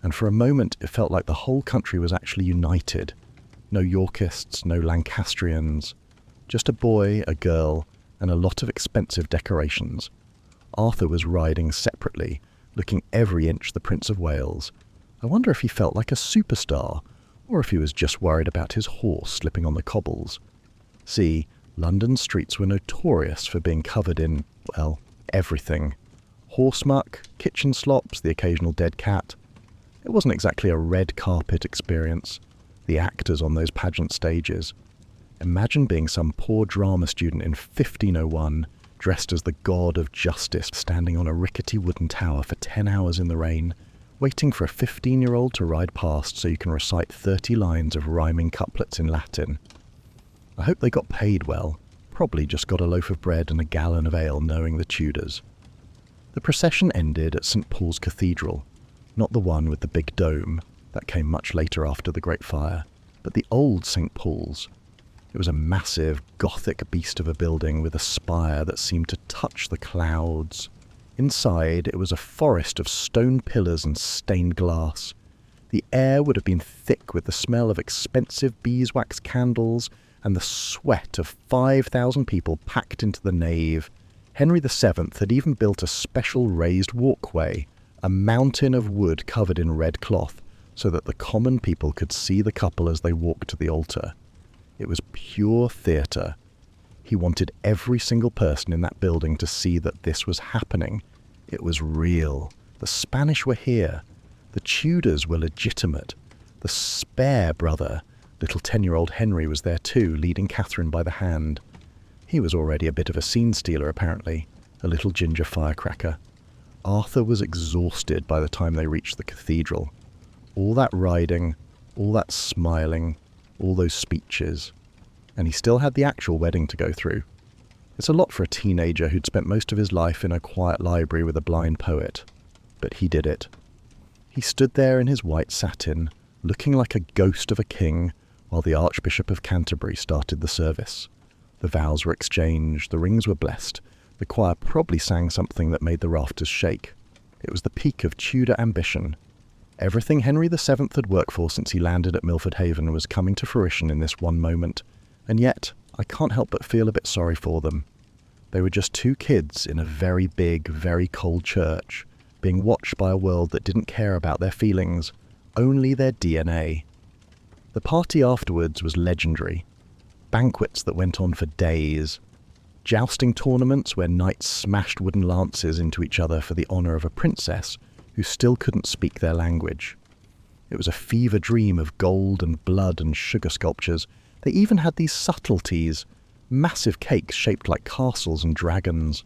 and for a moment it felt like the whole country was actually united. No Yorkists, no Lancastrians. Just a boy, a girl, and a lot of expensive decorations. Arthur was riding separately, looking every inch the Prince of Wales. I wonder if he felt like a superstar, or if he was just worried about his horse slipping on the cobbles. See, London's streets were notorious for being covered in, well, everything. Horse muck, kitchen slops, the occasional dead cat. It wasn't exactly a red carpet experience. The actors on those pageant stages. Imagine being some poor drama student in 1501, dressed as the god of justice, standing on a rickety wooden tower for 10 hours in the rain, waiting for a 15-year-old to ride past so you can recite 30 lines of rhyming couplets in Latin. I hope they got paid well. Probably just got a loaf of bread and a gallon of ale knowing the Tudors. The procession ended at St. Paul's Cathedral, not the one with the big dome, that came much later after the Great Fire, but the old St. Paul's. It was a massive, Gothic beast of a building with a spire that seemed to touch the clouds. Inside, it was a forest of stone pillars and stained glass. The air would have been thick with the smell of expensive beeswax candles and the sweat of 5,000 people packed into the nave. Henry VII had even built a special raised walkway, a mountain of wood covered in red cloth, so that the common people could see the couple as they walked to the altar. It was pure theatre. He wanted every single person in that building to see that this was happening. It was real. The Spanish were here. The Tudors were legitimate. The spare brother, little 10-year-old Henry, was there too, leading Catherine by the hand. He was already a bit of a scene stealer, apparently, a little ginger firecracker. Arthur was exhausted by the time they reached the cathedral. All that riding, all that smiling, all those speeches. And he still had the actual wedding to go through. It's a lot for a teenager who'd spent most of his life in a quiet library with a blind poet. But he did it. He stood there in his white satin, looking like a ghost of a king, while the Archbishop of Canterbury started the service. The vows were exchanged, the rings were blessed. The choir probably sang something that made the rafters shake. It was the peak of Tudor ambition. Everything Henry VII had worked for since he landed at Milford Haven was coming to fruition in this one moment. And yet, I can't help but feel a bit sorry for them. They were just two kids in a very big, very cold church, being watched by a world that didn't care about their feelings, only their DNA. The party afterwards was legendary. Banquets that went on for days. Jousting tournaments where knights smashed wooden lances into each other for the honour of a princess who still couldn't speak their language. It was a fever dream of gold and blood and sugar sculptures. They even had these subtleties, massive cakes shaped like castles and dragons.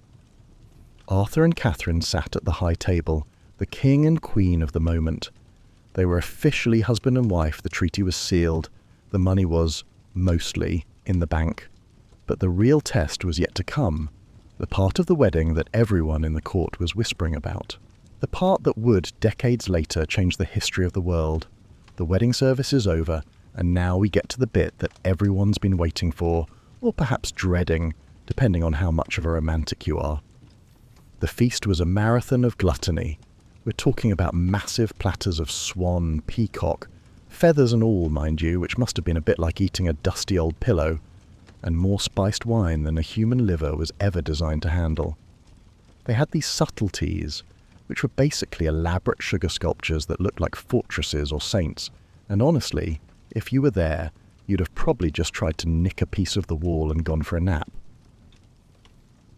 Arthur and Catherine sat at the high table, the king and queen of the moment. They were officially husband and wife, the treaty was sealed, the money was, mostly, in the bank. But the real test was yet to come, the part of the wedding that everyone in the court was whispering about. The part that would, decades later, change the history of the world. The wedding service is over, and now we get to the bit that everyone's been waiting for, or perhaps dreading, depending on how much of a romantic you are. The feast was a marathon of gluttony. We're talking about massive platters of swan, peacock, feathers and all, mind you, which must have been a bit like eating a dusty old pillow, and more spiced wine than a human liver was ever designed to handle. They had these subtleties, which were basically elaborate sugar sculptures that looked like fortresses or saints, and honestly, if you were there, you'd have probably just tried to nick a piece of the wall and gone for a nap.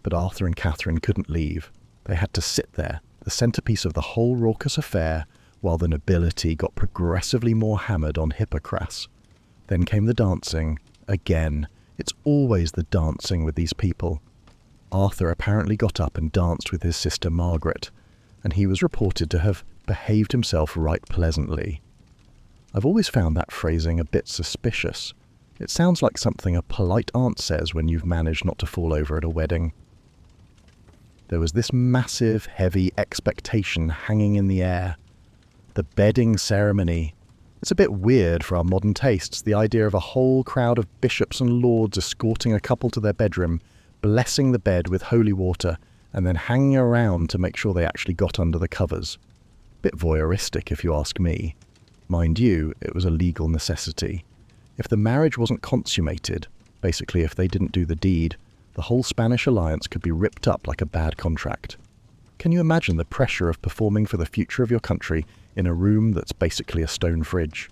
But Arthur and Catherine couldn't leave. They had to sit there, the centrepiece of the whole raucous affair, while the nobility got progressively more hammered on Hippocras. Then came the dancing. Again, it's always the dancing with these people. Arthur apparently got up and danced with his sister Margaret, and he was reported to have behaved himself right pleasantly. I've always found that phrasing a bit suspicious. It sounds like something a polite aunt says when you've managed not to fall over at a wedding. There was this massive, heavy expectation hanging in the air. The bedding ceremony. It's a bit weird for our modern tastes, the idea of a whole crowd of bishops and lords escorting a couple to their bedroom, blessing the bed with holy water, and then hanging around to make sure they actually got under the covers. Bit voyeuristic, if you ask me. Mind you, it was a legal necessity. If the marriage wasn't consummated, basically if they didn't do the deed, the whole Spanish alliance could be ripped up like a bad contract. Can you imagine the pressure of performing for the future of your country in a room that's basically a stone fridge?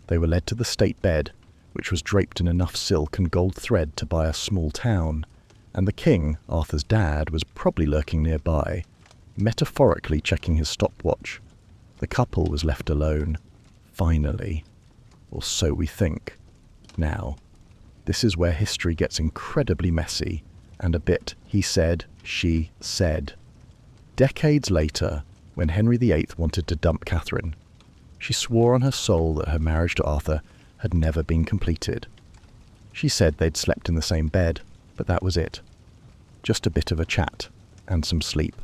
They were led to the state bed, which was draped in enough silk and gold thread to buy a small town, and the king, Arthur's dad, was probably lurking nearby, metaphorically checking his stopwatch. The couple was left alone. Finally. Or so we think. Now, this is where history gets incredibly messy, and a bit he said, she said. Decades later, when Henry VIII wanted to dump Catherine, she swore on her soul that her marriage to Arthur had never been completed. She said they'd slept in the same bed, but that was it. Just a bit of a chat, and some sleep.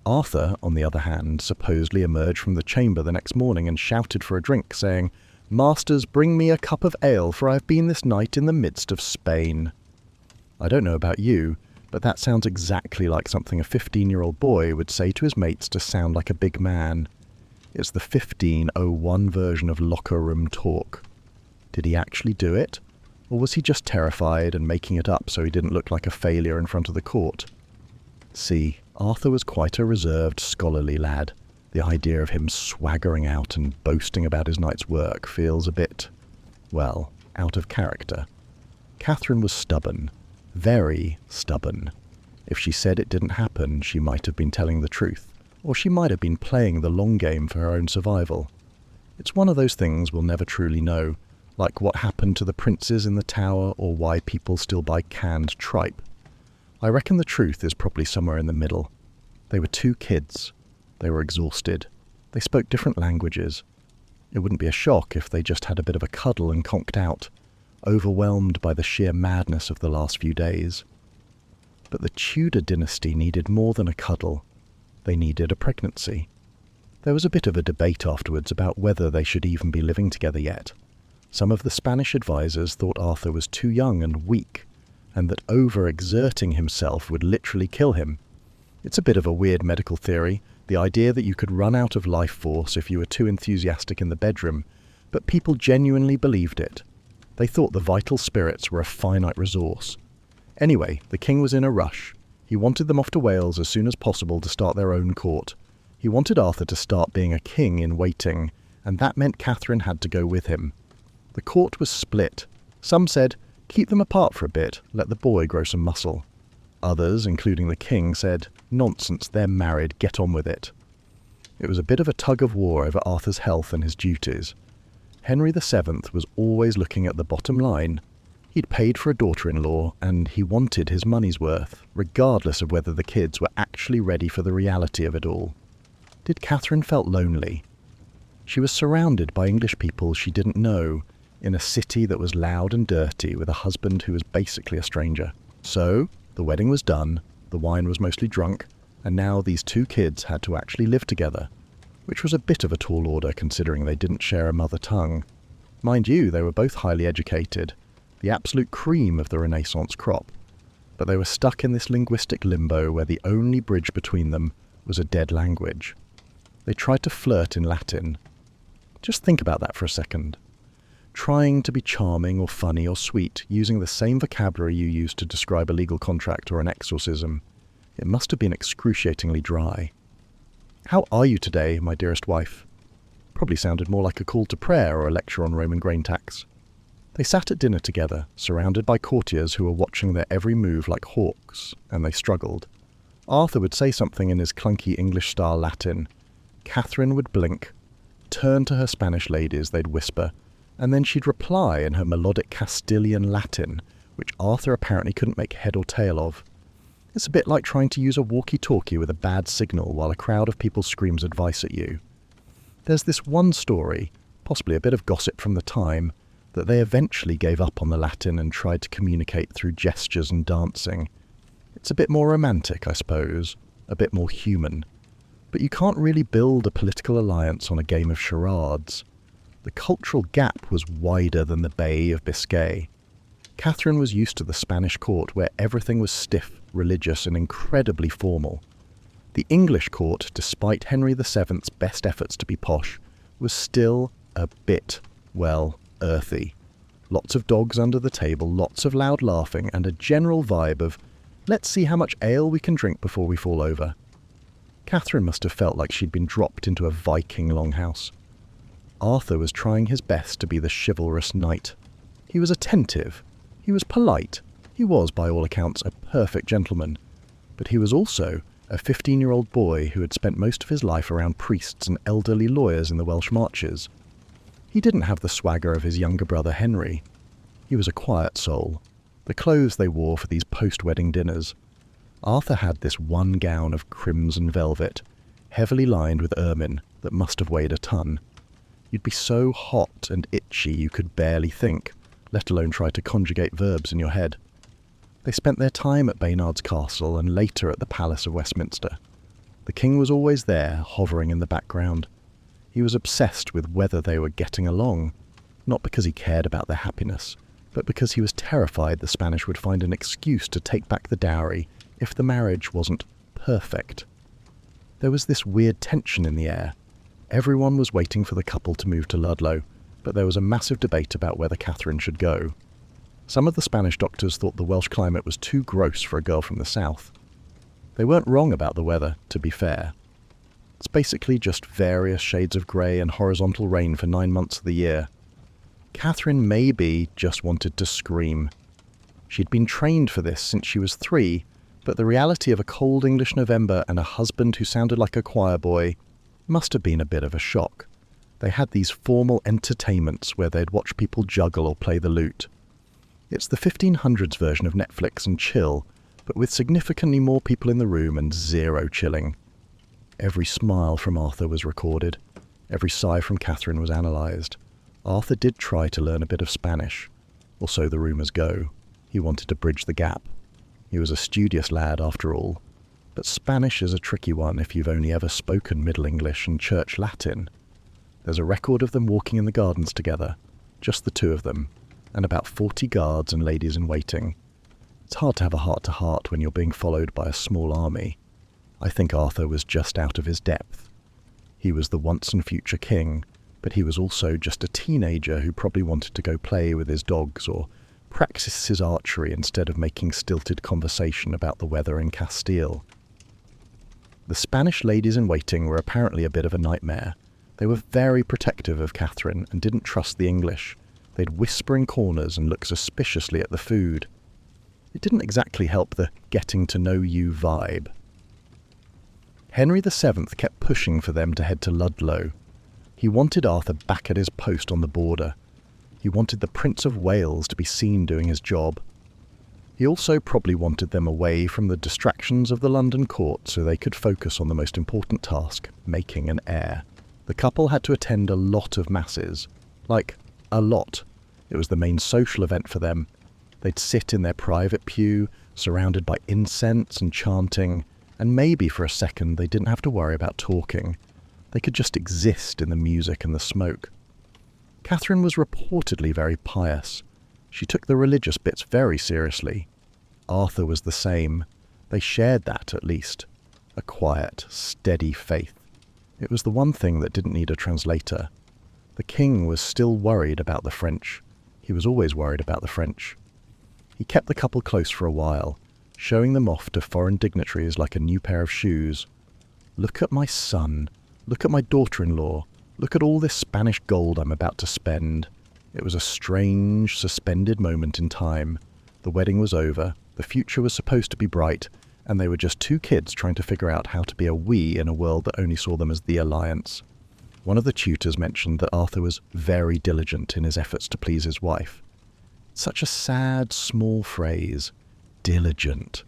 Arthur, on the other hand, supposedly emerged from the chamber the next morning and shouted for a drink, saying, "Masters, bring me a cup of ale, for I have been this night in the midst of Spain." I don't know about you, but that sounds exactly like something a 15-year-old boy would say to his mates to sound like a big man. It's the 1501 version of locker room talk. Did he actually do it? Or was he just terrified and making it up so he didn't look like a failure in front of the court? See, Arthur was quite a reserved, scholarly lad. The idea of him swaggering out and boasting about his night's work feels a bit, well, out of character. Catherine was stubborn. Very stubborn. If she said it didn't happen, she might have been telling the truth, or she might have been playing the long game for her own survival. It's one of those things we'll never truly know, like what happened to the princes in the tower or why people still buy canned tripe. I reckon the truth is probably somewhere in the middle. They were two kids. They were exhausted. They spoke different languages. It wouldn't be a shock if they just had a bit of a cuddle and conked out, overwhelmed by the sheer madness of the last few days. But the Tudor dynasty needed more than a cuddle. They needed a pregnancy. There was a bit of a debate afterwards about whether they should even be living together yet. Some of the Spanish advisors thought Arthur was too young and weak, and that over-exerting himself would literally kill him. It's a bit of a weird medical theory, the idea that you could run out of life force if you were too enthusiastic in the bedroom, but people genuinely believed it. They thought the vital spirits were a finite resource. Anyway, the king was in a rush. He wanted them off to Wales as soon as possible to start their own court. He wanted Arthur to start being a king in waiting, and that meant Catherine had to go with him. The court was split. Some said, keep them apart for a bit, let the boy grow some muscle. Others, including the king, said, nonsense, they're married, get on with it. It was a bit of a tug-of-war over Arthur's health and his duties. Henry VII was always looking at the bottom line. He'd paid for a daughter-in-law, and he wanted his money's worth, regardless of whether the kids were actually ready for the reality of it all. Did Catherine felt lonely? She was surrounded by English people she didn't know, in a city that was loud and dirty with a husband who was basically a stranger. So, the wedding was done, the wine was mostly drunk, and now these two kids had to actually live together, which was a bit of a tall order considering they didn't share a mother tongue. Mind you, they were both highly educated, the absolute cream of the Renaissance crop, but they were stuck in this linguistic limbo where the only bridge between them was a dead language. They tried to flirt in Latin. Just think about that for a second. Trying to be charming or funny or sweet, using the same vocabulary you use to describe a legal contract or an exorcism. It must have been excruciatingly dry. "How are you today, my dearest wife?" Probably sounded more like a call to prayer or a lecture on Roman grain tax. They sat at dinner together, surrounded by courtiers who were watching their every move like hawks, and they struggled. Arthur would say something in his clunky English-style Latin. Catherine would blink, turn to her Spanish ladies, they'd whisper, and then she'd reply in her melodic Castilian Latin, which Arthur apparently couldn't make head or tail of. It's a bit like trying to use a walkie-talkie with a bad signal while a crowd of people screams advice at you. There's this one story, possibly a bit of gossip from the time, that they eventually gave up on the Latin and tried to communicate through gestures and dancing. It's a bit more romantic, I suppose, a bit more human. But you can't really build a political alliance on a game of charades. The cultural gap was wider than the Bay of Biscay. Catherine was used to the Spanish court where everything was stiff, religious and incredibly formal. The English court, despite Henry VII's best efforts to be posh, was still a bit, well, earthy. Lots of dogs under the table, lots of loud laughing, and a general vibe of, let's see how much ale we can drink before we fall over. Catherine must have felt like she'd been dropped into a Viking longhouse. Arthur was trying his best to be the chivalrous knight. He was attentive. He was polite. He was, by all accounts, a perfect gentleman. But he was also a 15-year-old boy who had spent most of his life around priests and elderly lawyers in the Welsh marches. He didn't have the swagger of his younger brother Henry. He was a quiet soul. The clothes they wore for these post-wedding dinners. Arthur had this one gown of crimson velvet, heavily lined with ermine, that must have weighed a ton. You'd be so hot and itchy you could barely think, let alone try to conjugate verbs in your head. They spent their time at Baynard's Castle and later at the Palace of Westminster. The king was always there, hovering in the background. He was obsessed with whether they were getting along, not because he cared about their happiness, but because he was terrified the Spanish would find an excuse to take back the dowry if the marriage wasn't perfect. There was this weird tension in the air. Everyone was waiting for the couple to move to Ludlow, but there was a massive debate about whether Catherine should go. Some of the Spanish doctors thought the Welsh climate was too gross for a girl from the south. They weren't wrong about the weather, to be fair. It's basically just various shades of grey and horizontal rain for 9 months of the year. Catherine maybe just wanted to scream. She'd been trained for this since she was 3, but the reality of a cold English November and a husband who sounded like a choir boy must have been a bit of a shock. They had these formal entertainments where they'd watch people juggle or play the lute. It's the 1500s version of Netflix and chill, but with significantly more people in the room and zero chilling. Every smile from Arthur was recorded. Every sigh from Catherine was analysed. Arthur did try to learn a bit of Spanish, or so the rumours go. He wanted to bridge the gap. He was a studious lad after all, but Spanish is a tricky one if you've only ever spoken Middle English and Church Latin. There's a record of them walking in the gardens together, just the two of them, and about 40 guards and ladies in waiting. It's hard to have a heart-to-heart when you're being followed by a small army. I think Arthur was just out of his depth. He was the once and future king, but he was also just a teenager who probably wanted to go play with his dogs or practice his archery instead of making stilted conversation about the weather in Castile. The Spanish ladies in waiting were apparently a bit of a nightmare. They were very protective of Catherine and didn't trust the English. They'd whisper in corners and look suspiciously at the food. It didn't exactly help the getting-to-know-you vibe. Henry VII kept pushing for them to head to Ludlow. He wanted Arthur back at his post on the border. He He wanted the Prince of Wales to be seen doing his job. He also probably wanted them away from the distractions of the London court so they could focus on the most important task, making an heir. The couple had to attend a lot of masses. Like, a lot. It was the main social event for them. They'd sit in their private pew, surrounded by incense and chanting, and maybe for a second they didn't have to worry about talking. They could just exist in the music and the smoke. Catherine was reportedly very pious. She took the religious bits very seriously. Arthur was the same. They shared that, at least. A quiet, steady faith. It was the one thing that didn't need a translator. The king was still worried about the French. He was always worried about the French. He kept the couple close for a while, showing them off to foreign dignitaries like a new pair of shoes. Look at my son. Look at my daughter-in-law. Look at all this Spanish gold I'm about to spend. It was a strange, suspended moment in time. The wedding was over, the future was supposed to be bright, and they were just two kids trying to figure out how to be a we in a world that only saw them as the alliance. One of the tutors mentioned that Arthur was very diligent in his efforts to please his wife. Such a sad, small phrase. Diligent.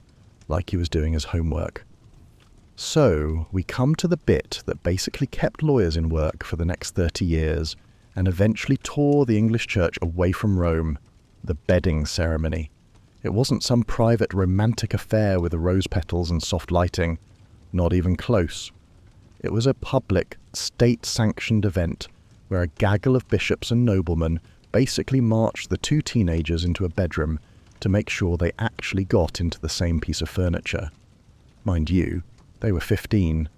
Like he was doing his homework. So, we come to the bit that basically kept lawyers in work for the next 30 years and eventually tore the English church away from Rome, the bedding ceremony. It wasn't some private romantic affair with rose petals and soft lighting, not even close. It was a public, state-sanctioned event where a gaggle of bishops and noblemen basically marched the two teenagers into a bedroom to make sure they actually got into the same piece of furniture. Mind you, they were 15.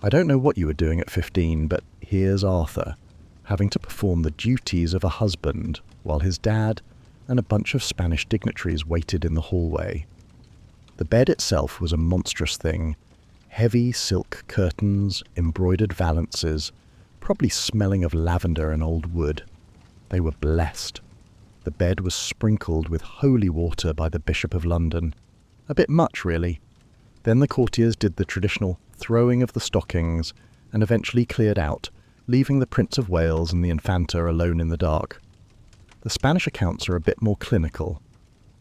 I don't know what you were doing at 15, but here's Arthur, having to perform the duties of a husband, while his dad and a bunch of Spanish dignitaries waited in the hallway. The bed itself was a monstrous thing. Heavy silk curtains, embroidered valances, probably smelling of lavender and old wood. They were blessed. The bed was sprinkled with holy water by the Bishop of London. A bit much, really. Then the courtiers did the traditional throwing of the stockings and eventually cleared out, leaving the Prince of Wales and the Infanta alone in the dark. The Spanish accounts are a bit more clinical.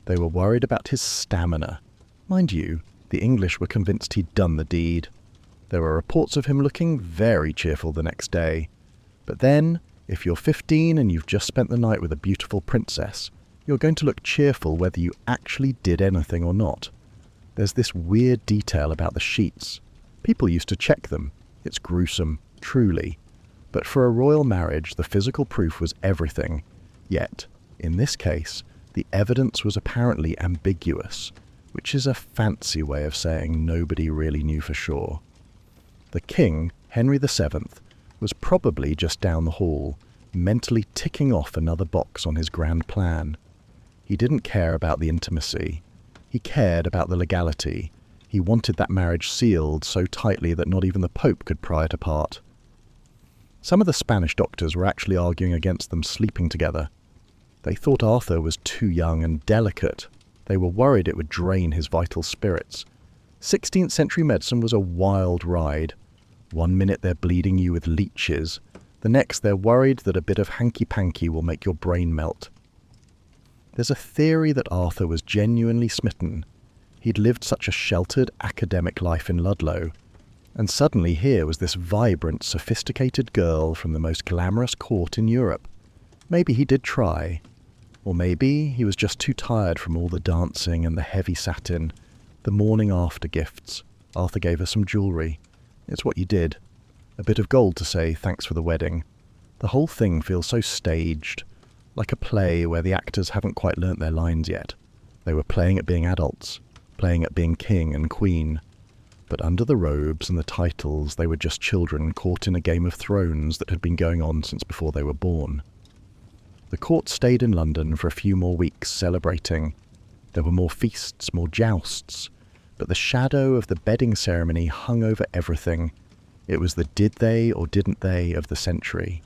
They were worried about his stamina. Mind you, the English were convinced he'd done the deed. There were reports of him looking very cheerful the next day. But then, if you're 15 and you've just spent the night with a beautiful princess, you're going to look cheerful whether you actually did anything or not. There's this weird detail about the sheets. People used to check them. It's gruesome, truly. But for a royal marriage, the physical proof was everything. Yet, in this case, the evidence was apparently ambiguous, which is a fancy way of saying nobody really knew for sure. The king, Henry VII, was probably just down the hall, mentally ticking off another box on his grand plan. He didn't care about the intimacy. He cared about the legality. He wanted that marriage sealed so tightly that not even the Pope could pry it apart. Some of the Spanish doctors were actually arguing against them sleeping together. They thought Arthur was too young and delicate. They were worried it would drain his vital spirits. 16th century medicine was a wild ride. One minute they're bleeding you with leeches. The next they're worried that a bit of hanky-panky will make your brain melt. There's a theory that Arthur was genuinely smitten. He'd lived such a sheltered academic life in Ludlow, and suddenly here was this vibrant, sophisticated girl from the most glamorous court in Europe. Maybe he did try. Or maybe he was just too tired from all the dancing and the heavy satin, the morning after gifts. Arthur gave her some jewellery. It's what you did. A bit of gold to say thanks for the wedding. The whole thing feels so staged, like a play where the actors haven't quite learnt their lines yet. They were playing at being adults, playing at being king and queen. But under the robes and the titles, they were just children caught in a Game of Thrones that had been going on since before they were born. The court stayed in London for a few more weeks, celebrating. There were more feasts, more jousts, but the shadow of the bedding ceremony hung over everything. It was the did they or didn't they of the century.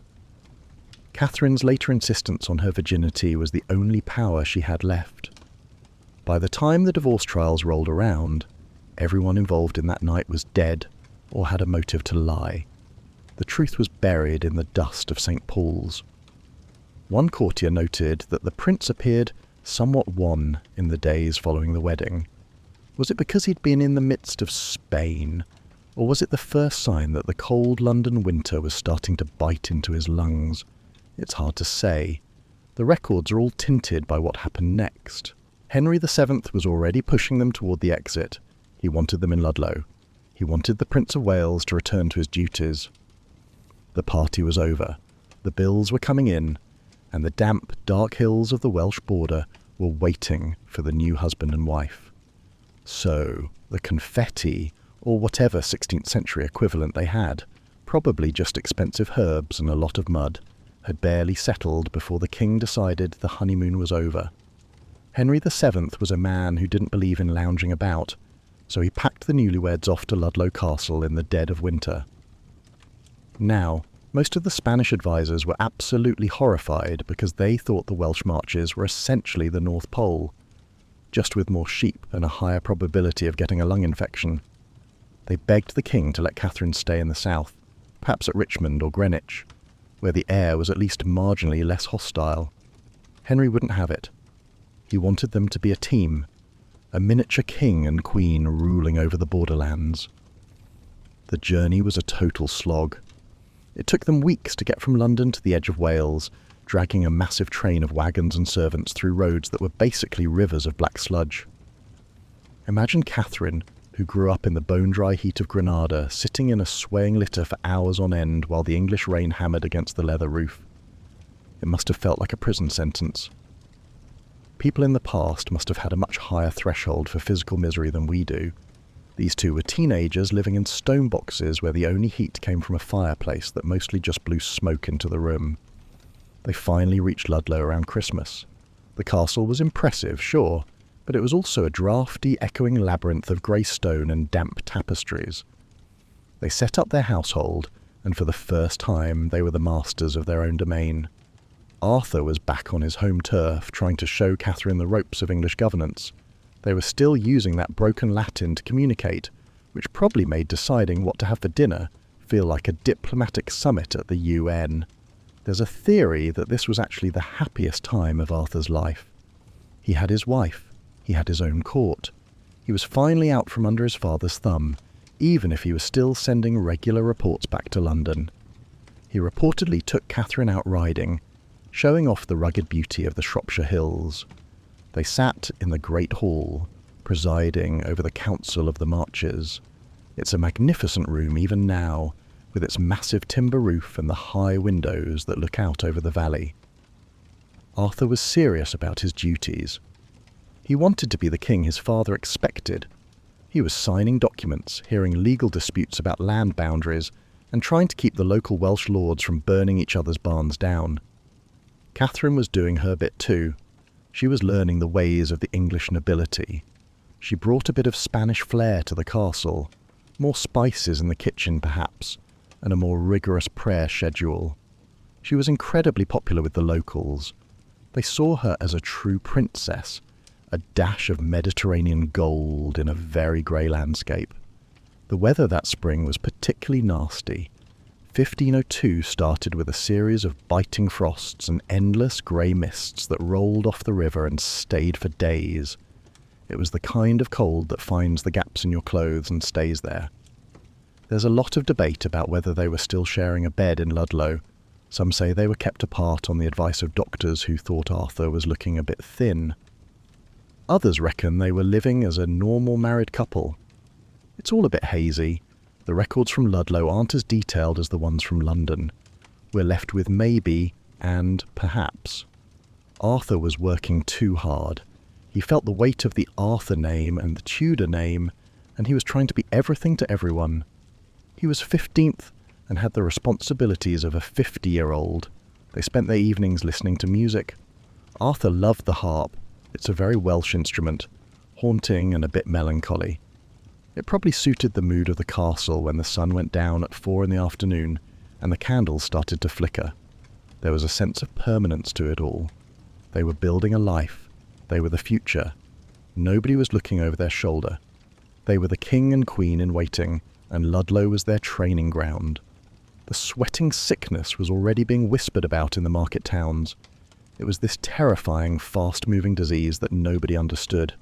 Catherine's later insistence on her virginity was the only power she had left. By the time the divorce trials rolled around, everyone involved in that night was dead or had a motive to lie. The truth was buried in the dust of St. Paul's. One courtier noted that the prince appeared somewhat wan in the days following the wedding. Was it because he'd been in the midst of Spain, or was it the first sign that the cold London winter was starting to bite into his lungs? It's hard to say. The records are all tinted by what happened next. Henry VII was already pushing them toward the exit. He wanted them in Ludlow. He wanted the Prince of Wales to return to his duties. The party was over. The bills were coming in, and the damp, dark hills of the Welsh border were waiting for the new husband and wife. So, the confetti, or whatever 16th century equivalent they had, probably just expensive herbs and a lot of mud, had barely settled before the king decided the honeymoon was over. Henry VII was a man who didn't believe in lounging about, so he packed the newlyweds off to Ludlow Castle in the dead of winter. Now, most of the Spanish advisors were absolutely horrified because they thought the Welsh marches were essentially the North Pole, just with more sheep and a higher probability of getting a lung infection. They begged the king to let Catherine stay in the south, perhaps at Richmond or Greenwich, where the air was at least marginally less hostile. Henry wouldn't have it. He wanted them to be a team, a miniature king and queen ruling over the borderlands. The journey was a total slog. It took them weeks to get from London to the edge of Wales, dragging a massive train of wagons and servants through roads that were basically rivers of black sludge. Imagine Catherine, who grew up in the bone-dry heat of Granada, sitting in a swaying litter for hours on end while the English rain hammered against the leather roof. It must have felt like a prison sentence. People in the past must have had a much higher threshold for physical misery than we do. These two were teenagers living in stone boxes where the only heat came from a fireplace that mostly just blew smoke into the room. They finally reached Ludlow around Christmas. The castle was impressive, sure, but it was also a draughty, echoing labyrinth of grey stone and damp tapestries. They set up their household, and for the first time they were the masters of their own domain. Arthur was back on his home turf, trying to show Catherine the ropes of English governance. They were still using that broken Latin to communicate, which probably made deciding what to have for dinner feel like a diplomatic summit at the UN. There's a theory that this was actually the happiest time of Arthur's life. He had his wife. He had his own court. He was finally out from under his father's thumb, even if he was still sending regular reports back to London. He reportedly took Catherine out riding, showing off the rugged beauty of the Shropshire hills. They sat in the Great Hall, presiding over the Council of the Marches. It's a magnificent room even now, with its massive timber roof and the high windows that look out over the valley. Arthur was serious about his duties. He wanted to be the king his father expected. He was signing documents, hearing legal disputes about land boundaries, and trying to keep the local Welsh lords from burning each other's barns down. Catherine was doing her bit too. She was learning the ways of the English nobility. She brought a bit of Spanish flair to the castle, more spices in the kitchen perhaps, and a more rigorous prayer schedule. She was incredibly popular with the locals. They saw her as a true princess, a dash of Mediterranean gold in a very grey landscape. The weather that spring was particularly nasty. 1502 started with a series of biting frosts and endless grey mists that rolled off the river and stayed for days. It was the kind of cold that finds the gaps in your clothes and stays there. There's a lot of debate about whether they were still sharing a bed in Ludlow. Some say they were kept apart on the advice of doctors who thought Arthur was looking a bit thin. Others reckon they were living as a normal married couple. It's all a bit hazy. The records from Ludlow aren't as detailed as the ones from London. We're left with maybe and perhaps. Arthur was working too hard. He felt the weight of the Arthur name and the Tudor name, and he was trying to be everything to everyone. He was 15th and had the responsibilities of a 50-year-old. They spent their evenings listening to music. Arthur loved the harp. It's a very Welsh instrument, haunting and a bit melancholy. It probably suited the mood of the castle when the sun went down at 4 in the afternoon and the candles started to flicker. There was a sense of permanence to it all. They were building a life. They were the future. Nobody was looking over their shoulder. They were the king and queen in waiting, and Ludlow was their training ground. The sweating sickness was already being whispered about in the market towns. It was this terrifying, fast-moving disease that nobody understood.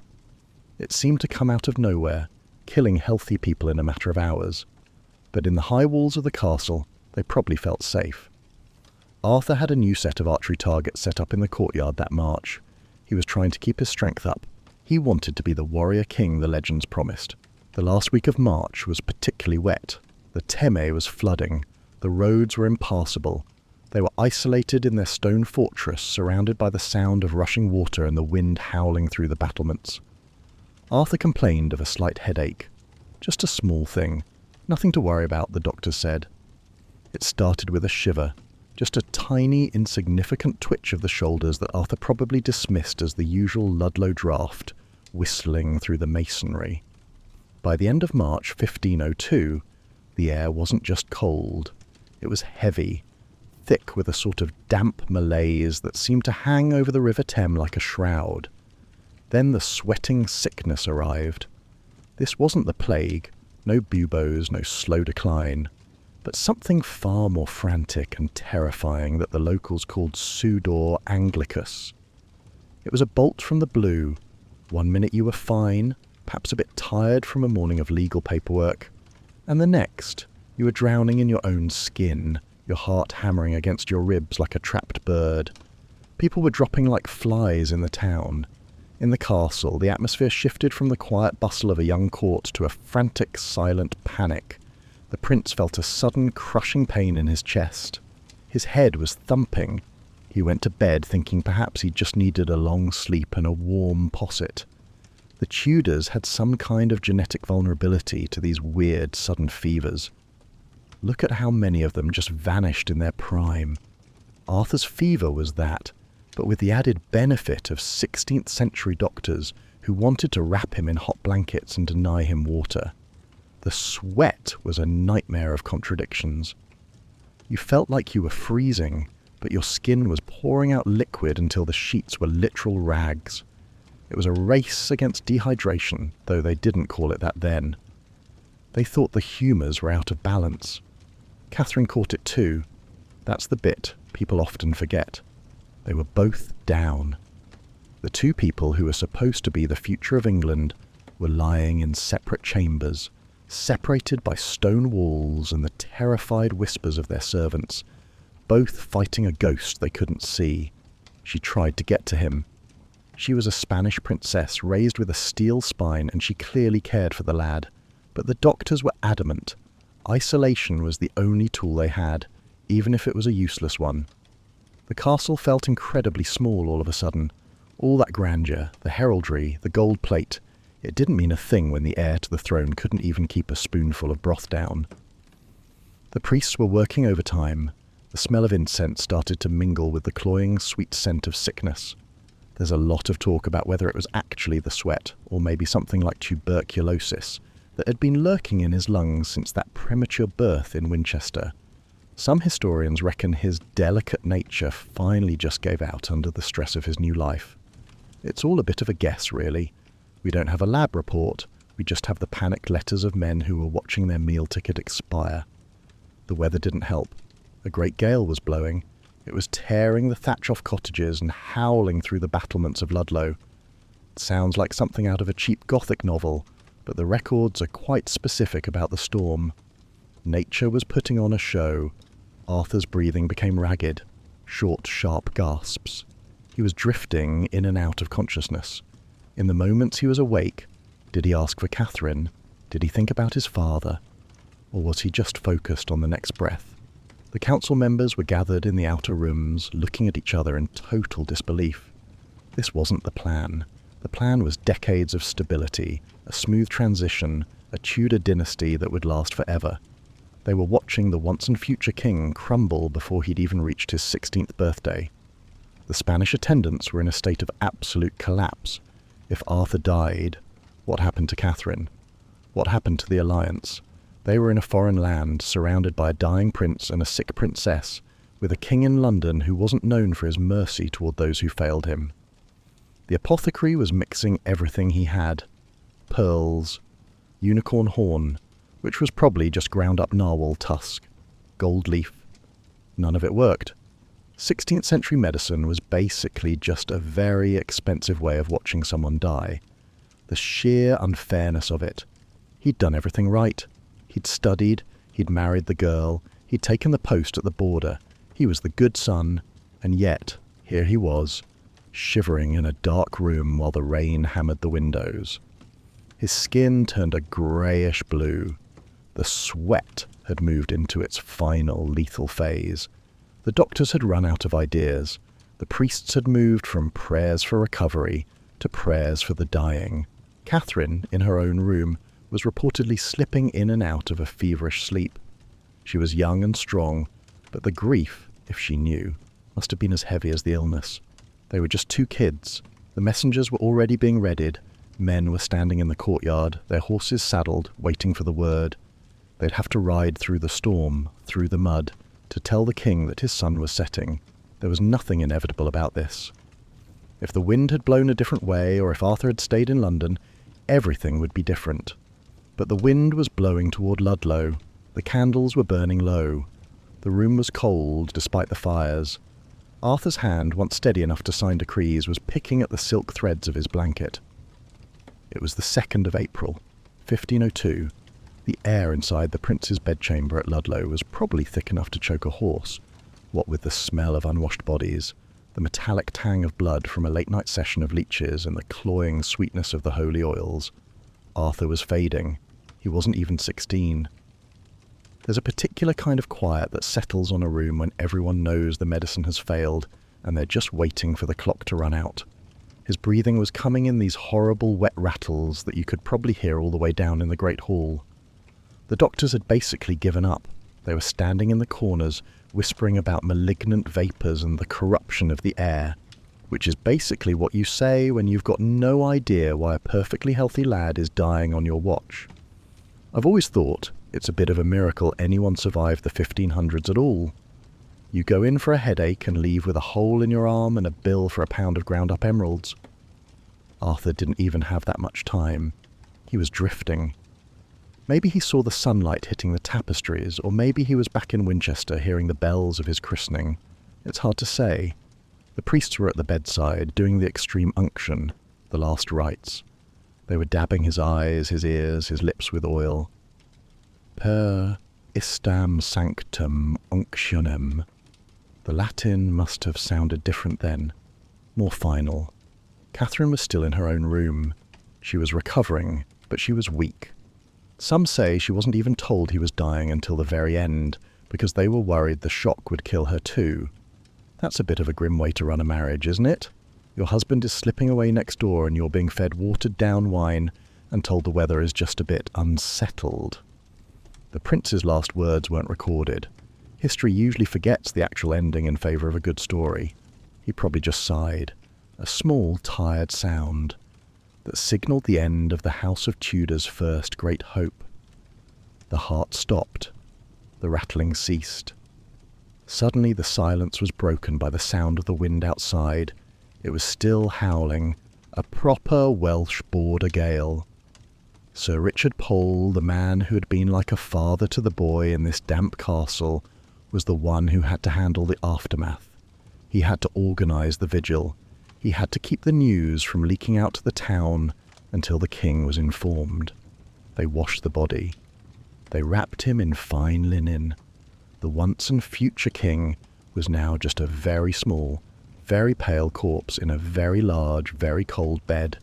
It seemed to come out of nowhere, killing healthy people in a matter of hours. But in the high walls of the castle, they probably felt safe. Arthur had a new set of archery targets set up in the courtyard that March. He was trying to keep his strength up. He wanted to be the warrior king the legends promised. The last week of March was particularly wet. The Teme was flooding. The roads were impassable. They were isolated in their stone fortress, surrounded by the sound of rushing water and the wind howling through the battlements. Arthur complained of a slight headache. Just a small thing. Nothing to worry about, the doctors said. It started with a shiver. Just a tiny, insignificant twitch of the shoulders that Arthur probably dismissed as the usual Ludlow draft, whistling through the masonry. By the end of March 1502, the air wasn't just cold. It was heavy, thick with a sort of damp malaise that seemed to hang over the River Thames like a shroud. Then the sweating sickness arrived. This wasn't the plague, no buboes, no slow decline, but something far more frantic and terrifying that the locals called Tudor anglicus. It was a bolt from the blue. 1 minute you were fine, perhaps a bit tired from a morning of legal paperwork, and the next you were drowning in your own skin, your heart hammering against your ribs like a trapped bird. People were dropping like flies in the town. In the castle, the atmosphere shifted from the quiet bustle of a young court to a frantic, silent panic. The prince felt a sudden, crushing pain in his chest. His head was thumping. He went to bed thinking perhaps he just needed a long sleep and a warm posset. The Tudors had some kind of genetic vulnerability to these weird, sudden fevers. Look at how many of them just vanished in their prime. Arthur's fever was that, but with the added benefit of 16th century doctors who wanted to wrap him in hot blankets and deny him water. The sweat was a nightmare of contradictions. You felt like you were freezing, but your skin was pouring out liquid until the sheets were literal rags. It was a race against dehydration, though they didn't call it that then. They thought the humours were out of balance. Catherine caught it too. That's the bit people often forget. They were both down. The two people who were supposed to be the future of England were lying in separate chambers, separated by stone walls and the terrified whispers of their servants, both fighting a ghost they couldn't see. She tried to get to him. She was a Spanish princess raised with a steel spine, and she clearly cared for the lad. But the doctors were adamant. Isolation was the only tool they had, even if it was a useless one. The castle felt incredibly small all of a sudden. All that grandeur, the heraldry, the gold plate, it didn't mean a thing when the heir to the throne couldn't even keep a spoonful of broth down. The priests were working overtime. The smell of incense started to mingle with the cloying, sweet scent of sickness. There's a lot of talk about whether it was actually the sweat, or maybe something like tuberculosis, that had been lurking in his lungs since that premature birth in Winchester. Some historians reckon his delicate nature finally just gave out under the stress of his new life. It's all a bit of a guess, really. We don't have a lab report, we just have the panicked letters of men who were watching their meal ticket expire. The weather didn't help. A great gale was blowing. It was tearing the thatch off cottages and howling through the battlements of Ludlow. It sounds like something out of a cheap Gothic novel, but the records are quite specific about the storm. Nature was putting on a show. Arthur's breathing became ragged, short, sharp gasps. He was drifting in and out of consciousness. In the moments he was awake, did he ask for Catherine? Did he think about his father? Or was he just focused on the next breath? The council members were gathered in the outer rooms, looking at each other in total disbelief. This wasn't the plan. The plan was decades of stability, a smooth transition, a Tudor dynasty that would last forever. They were watching the once-and-future king crumble before he'd even reached his 16th birthday. The Spanish attendants were in a state of absolute collapse. If Arthur died, what happened to Catherine? What happened to the alliance? They were in a foreign land, surrounded by a dying prince and a sick princess, with a king in London who wasn't known for his mercy toward those who failed him. The apothecary was mixing everything he had. Pearls, unicorn horn, which was probably just ground up narwhal tusk, gold leaf. None of it worked. 16th century medicine was basically just a very expensive way of watching someone die. The sheer unfairness of it. He'd done everything right. He'd studied, he'd married the girl, he'd taken the post at the border. He was the good son, and yet, here he was, shivering in a dark room while the rain hammered the windows. His skin turned a greyish blue. The sweat had moved into its final lethal phase. The doctors had run out of ideas. The priests had moved from prayers for recovery to prayers for the dying. Catherine, in her own room, was reportedly slipping in and out of a feverish sleep. She was young and strong, but the grief, if she knew, must have been as heavy as the illness. They were just two kids. The messengers were already being readied. Men were standing in the courtyard, their horses saddled, waiting for the word. They'd have to ride through the storm, through the mud, to tell the king that his sun was setting. There was nothing inevitable about this. If the wind had blown a different way, or if Arthur had stayed in London, everything would be different. But the wind was blowing toward Ludlow. The candles were burning low. The room was cold, despite the fires. Arthur's hand, once steady enough to sign decrees, was picking at the silk threads of his blanket. It was the 2nd of April, 1502. The air inside the prince's bedchamber at Ludlow was probably thick enough to choke a horse, what with the smell of unwashed bodies, the metallic tang of blood from a late-night session of leeches, and the cloying sweetness of the holy oils. Arthur was fading. He wasn't even 16. There's a particular kind of quiet that settles on a room when everyone knows the medicine has failed and they're just waiting for the clock to run out. His breathing was coming in these horrible wet rattles that you could probably hear all the way down in the great hall. The doctors had basically given up. They were standing in the corners, whispering about malignant vapours and the corruption of the air, which is basically what you say when you've got no idea why a perfectly healthy lad is dying on your watch. I've always thought it's a bit of a miracle anyone survived the 1500s at all. You go in for a headache and leave with a hole in your arm and a bill for a pound of ground-up emeralds. Arthur didn't even have that much time. He was drifting. Maybe he saw the sunlight hitting the tapestries, or maybe he was back in Winchester hearing the bells of his christening. It's hard to say. The priests were at the bedside, doing the extreme unction, the last rites. They were dabbing his eyes, his ears, his lips with oil. Per istam sanctum unctionem. The Latin must have sounded different then, more final. Catherine was still in her own room. She was recovering, but she was weak. Some say she wasn't even told he was dying until the very end, because they were worried the shock would kill her too. That's a bit of a grim way to run a marriage, isn't it? Your husband is slipping away next door and you're being fed watered-down wine and told the weather is just a bit unsettled. The prince's last words weren't recorded. History usually forgets the actual ending in favour of a good story. He probably just sighed, a small, tired sound that signalled the end of the House of Tudor's first great hope. The heart stopped. The rattling ceased. Suddenly the silence was broken by the sound of the wind outside. It was still howling, a proper Welsh border gale. Sir Richard Pole, the man who had been like a father to the boy in this damp castle, was the one who had to handle the aftermath. He had to organise the vigil. He had to keep the news from leaking out to the town until the king was informed. They washed the body. They wrapped him in fine linen. The once and future king was now just a very small, very pale corpse in a very large, very cold bed.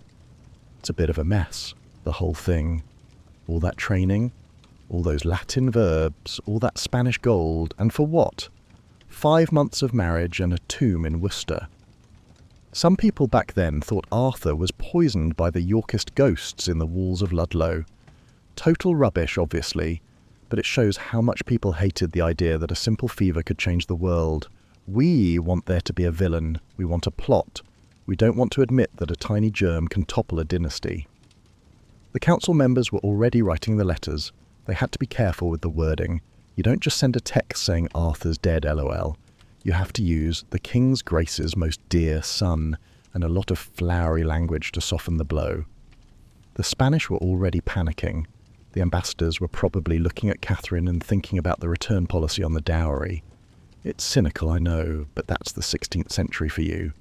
It's a bit of a mess, the whole thing. All that training, all those Latin verbs, all that Spanish gold, and for what? 5 months of marriage and a tomb in Worcester. Some people back then thought Arthur was poisoned by the Yorkist ghosts in the walls of Ludlow. Total rubbish, obviously, but it shows how much people hated the idea that a simple fever could change the world. We want there to be a villain. We want a plot. We don't want to admit that a tiny germ can topple a dynasty. The council members were already writing the letters. They had to be careful with the wording. You don't just send a text saying Arthur's dead, LOL. You have to use the King's Grace's most dear son and a lot of flowery language to soften the blow. The Spanish were already panicking. The ambassadors were probably looking at Catherine and thinking about the return policy on the dowry. It's cynical, I know, but that's the 16th century for you.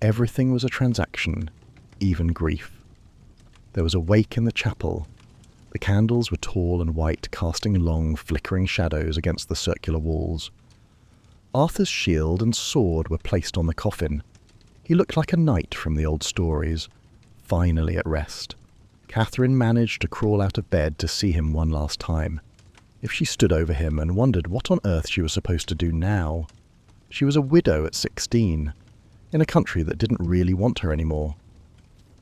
Everything was a transaction, even grief. There was a wake in the chapel. The candles were tall and white, casting long, flickering shadows against the circular walls. Arthur's shield and sword were placed on the coffin. He looked like a knight from the old stories, finally at rest. Catherine managed to crawl out of bed to see him one last time. If she stood over him and wondered what on earth she was supposed to do now. She was a widow at 16, in a country that didn't really want her anymore.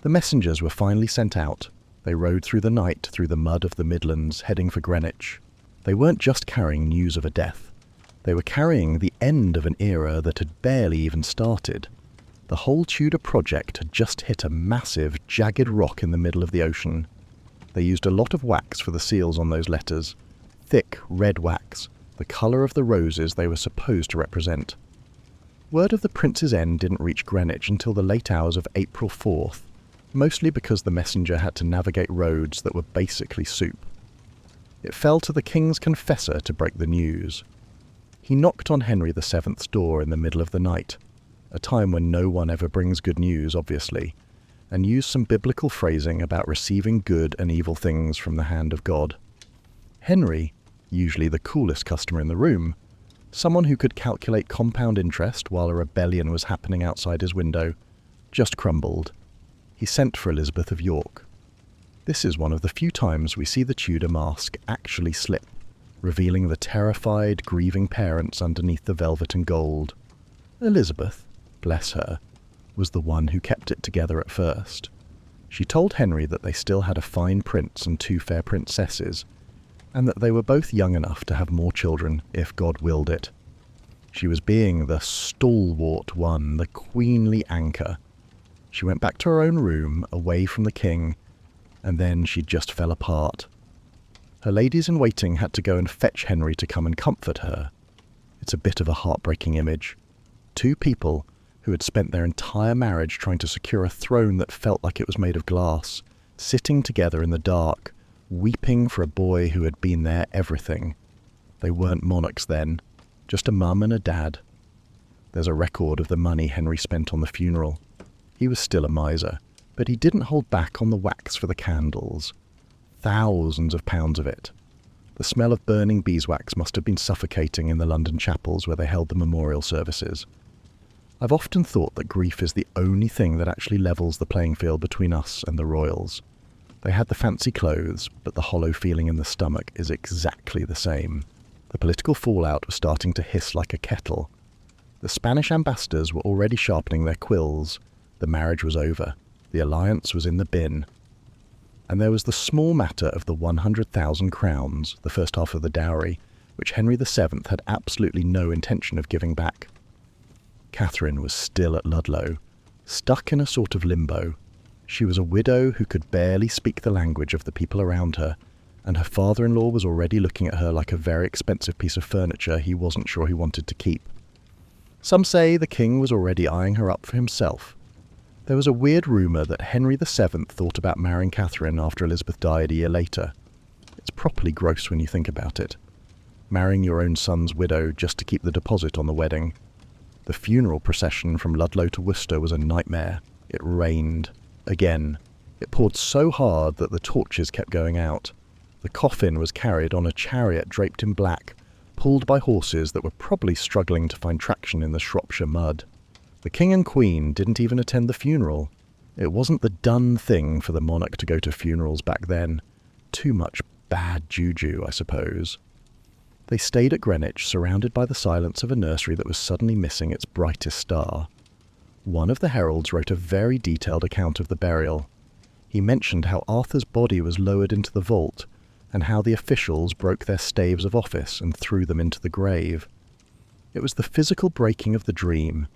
The messengers were finally sent out. They rode through the night through the mud of the Midlands, heading for Greenwich. They weren't just carrying news of a death. They were carrying the end of an era that had barely even started. The whole Tudor project had just hit a massive, jagged rock in the middle of the ocean. They used a lot of wax for the seals on those letters. Thick, red wax, the colour of the roses they were supposed to represent. Word of the Prince's End didn't reach Greenwich until the late hours of April 4th, mostly because the messenger had to navigate roads that were basically soup. It fell to the King's confessor to break the news. He knocked on Henry VII's door in the middle of the night, a time when no one ever brings good news, obviously, and used some biblical phrasing about receiving good and evil things from the hand of God. Henry, usually the coolest customer in the room, someone who could calculate compound interest while a rebellion was happening outside his window, just crumbled. He sent for Elizabeth of York. This is one of the few times we see the Tudor mask actually slip, revealing the terrified, grieving parents underneath the velvet and gold. Elizabeth, bless her, was the one who kept it together at first. She told Henry that they still had a fine prince and 2 fair princesses, and that they were both young enough to have more children if God willed it. She was being the stalwart one, the queenly anchor. She went back to her own room, away from the king, and then she just fell apart. Her ladies-in-waiting had to go and fetch Henry to come and comfort her. It's a bit of a heartbreaking image. 2 people who had spent their entire marriage trying to secure a throne that felt like it was made of glass, sitting together in the dark, weeping for a boy who had been their everything. They weren't monarchs then, just a mum and a dad. There's a record of the money Henry spent on the funeral. He was still a miser, but he didn't hold back on the wax for the candles. Thousands of pounds of it. The smell of burning beeswax must have been suffocating in the London chapels where they held the memorial services. I've often thought that grief is the only thing that actually levels the playing field between us and the royals. They had the fancy clothes, but the hollow feeling in the stomach is exactly the same. The political fallout was starting to hiss like a kettle. The Spanish ambassadors were already sharpening their quills. The marriage was over. The alliance was in the bin. And there was the small matter of the 100,000 crowns, the first half of the dowry, which Henry VII had absolutely no intention of giving back. Catherine was still at Ludlow, stuck in a sort of limbo. She was a widow who could barely speak the language of the people around her, and her father-in-law was already looking at her like a very expensive piece of furniture he wasn't sure he wanted to keep. Some say the king was already eyeing her up for himself. There was a weird rumour that Henry VII thought about marrying Catherine after Elizabeth died a year later. It's properly gross when you think about it. Marrying your own son's widow just to keep the deposit on the wedding. The funeral procession from Ludlow to Worcester was a nightmare. It rained. Again. It poured so hard that the torches kept going out. The coffin was carried on a chariot draped in black, pulled by horses that were probably struggling to find traction in the Shropshire mud. The king and queen didn't even attend the funeral. It wasn't the done thing for the monarch to go to funerals back then. Too much bad juju, I suppose. They stayed at Greenwich, surrounded by the silence of a nursery that was suddenly missing its brightest star. One of the heralds wrote a very detailed account of the burial. He mentioned how Arthur's body was lowered into the vault, and how the officials broke their staves of office and threw them into the grave. It was the physical breaking of the dream.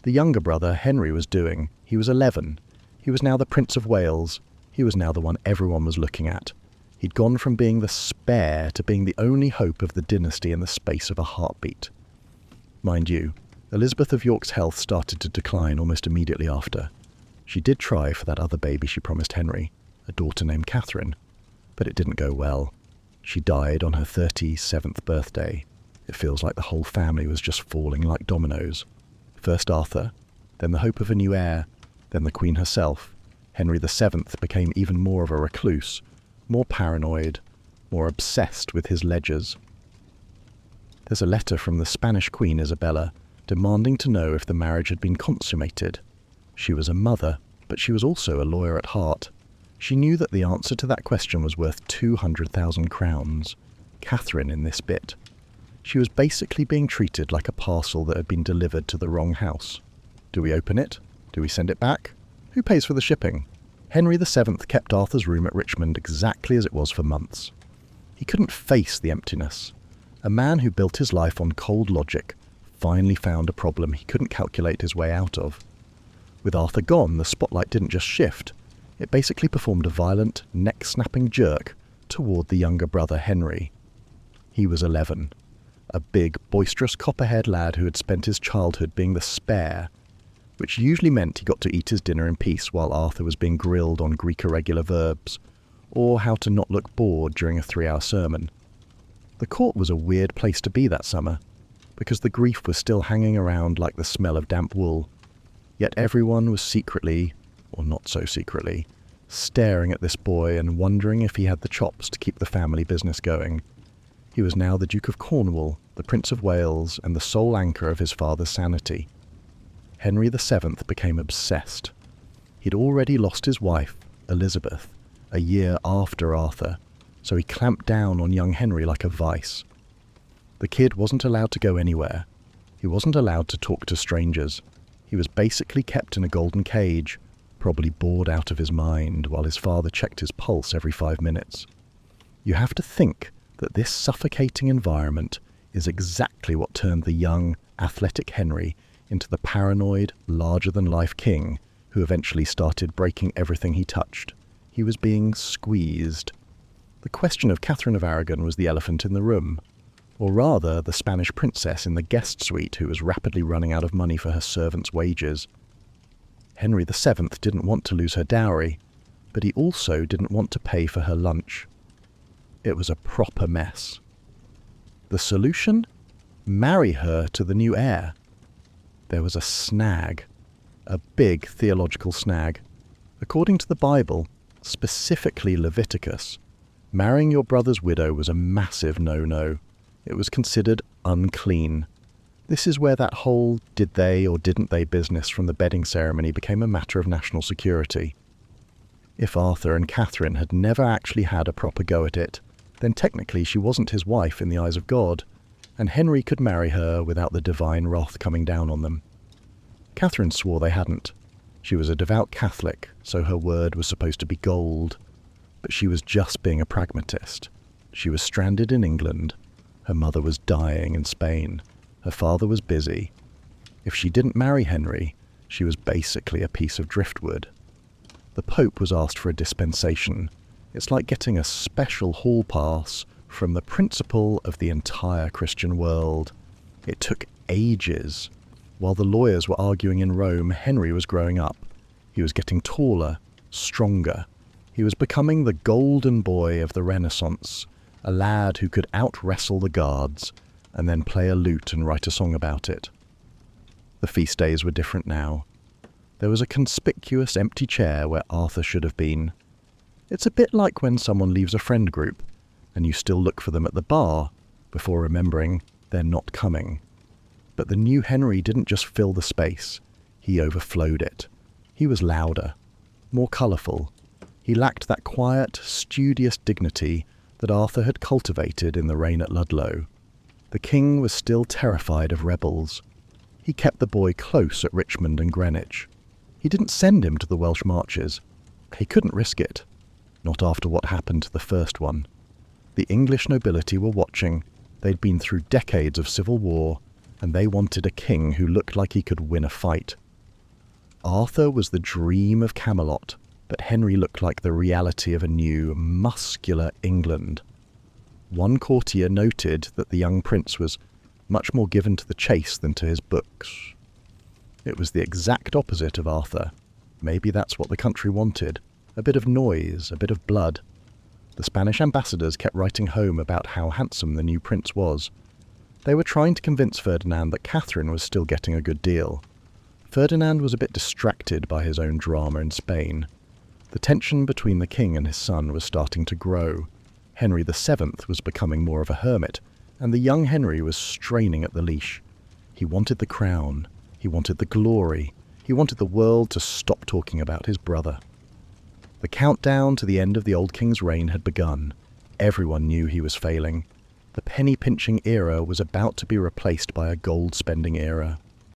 The younger brother, Henry, was doing. He was 11. He was now the Prince of Wales. He was now the one everyone was looking at. He'd gone from being the spare to being the only hope of the dynasty in the space of a heartbeat. Mind you, Elizabeth of York's health started to decline almost immediately after. She did try for that other baby she promised Henry, a daughter named Catherine, but it didn't go well. She died on her 37th birthday. It feels like the whole family was just falling like dominoes. First Arthur, then the hope of a new heir, then the Queen herself. Henry VII became even more of a recluse, more paranoid, more obsessed with his ledgers. There's a letter from the Spanish Queen Isabella demanding to know if the marriage had been consummated. She was a mother, but she was also a lawyer at heart. She knew that the answer to that question was worth 200,000 crowns. Catherine in this bit. She was basically being treated like a parcel that had been delivered to the wrong house. Do we open it? Do we send it back? Who pays for the shipping? Henry VII kept Arthur's room at Richmond exactly as it was for months. He couldn't face the emptiness. A man who built his life on cold logic finally found a problem he couldn't calculate his way out of. With Arthur gone, the spotlight didn't just shift. It basically performed a violent, neck-snapping jerk toward the younger brother Henry. He was 11. A big, boisterous, copper-haired lad who had spent his childhood being the spare, which usually meant he got to eat his dinner in peace while Arthur was being grilled on Greek irregular verbs, or how to not look bored during a 3-hour sermon. The court was a weird place to be that summer, because the grief was still hanging around like the smell of damp wool, yet everyone was secretly, or not so secretly, staring at this boy and wondering if he had the chops to keep the family business going. He was now the Duke of Cornwall, the Prince of Wales, and the sole anchor of his father's sanity. Henry VII became obsessed. He'd already lost his wife, Elizabeth, a year after Arthur, so he clamped down on young Henry like a vice. The kid wasn't allowed to go anywhere. He wasn't allowed to talk to strangers. He was basically kept in a golden cage, probably bored out of his mind while his father checked his pulse every 5 minutes. You have to think that this suffocating environment is exactly what turned the young, athletic Henry into the paranoid, larger-than-life king who eventually started breaking everything he touched. He was being squeezed. The question of Catherine of Aragon was the elephant in the room, or rather the Spanish princess in the guest suite who was rapidly running out of money for her servants' wages. Henry VII didn't want to lose her dowry, but he also didn't want to pay for her lunch. It was a proper mess. The solution? Marry her to the new heir. There was a snag. A big theological snag. According to the Bible, specifically Leviticus, marrying your brother's widow was a massive no-no. It was considered unclean. This is where that whole did they or didn't they business from the bedding ceremony became a matter of national security. If Arthur and Catherine had never actually had a proper go at it, then technically she wasn't his wife in the eyes of God, and Henry could marry her without the divine wrath coming down on them. Catherine swore they hadn't. She was a devout Catholic, so her word was supposed to be gold. But she was just being a pragmatist. She was stranded in England. Her mother was dying in Spain. Her father was busy. If she didn't marry Henry, she was basically a piece of driftwood. The Pope was asked for a dispensation. It's like getting a special hall pass from the principal of the entire Christian world. It took ages. While the lawyers were arguing in Rome, Henry was growing up. He was getting taller, stronger. He was becoming the golden boy of the Renaissance, a lad who could out-wrestle the guards and then play a lute and write a song about it. The feast days were different now. There was a conspicuous empty chair where Arthur should have been. It's a bit like when someone leaves a friend group and you still look for them at the bar before remembering they're not coming. But the new Henry didn't just fill the space, he overflowed it. He was louder, more colourful. He lacked that quiet, studious dignity that Arthur had cultivated in the reign at Ludlow. The king was still terrified of rebels. He kept the boy close at Richmond and Greenwich. He didn't send him to the Welsh marches. He couldn't risk it. Not after what happened to the first one. The English nobility were watching. They'd been through decades of civil war, and they wanted a king who looked like he could win a fight. Arthur was the dream of Camelot, but Henry looked like the reality of a new, muscular England. One courtier noted that the young prince was much more given to the chase than to his books. It was the exact opposite of Arthur. Maybe that's what the country wanted. A bit of noise, a bit of blood. The Spanish ambassadors kept writing home about how handsome the new prince was. They were trying to convince Ferdinand that Catherine was still getting a good deal. Ferdinand was a bit distracted by his own drama in Spain. The tension between the king and his son was starting to grow. Henry VII was becoming more of a hermit, and the young Henry was straining at the leash. He wanted the crown. He wanted the glory. He wanted the world to stop talking about his brother. The countdown to the end of the old king's reign had begun. Everyone knew he was failing. The penny-pinching era was about to be replaced by a gold-spending era.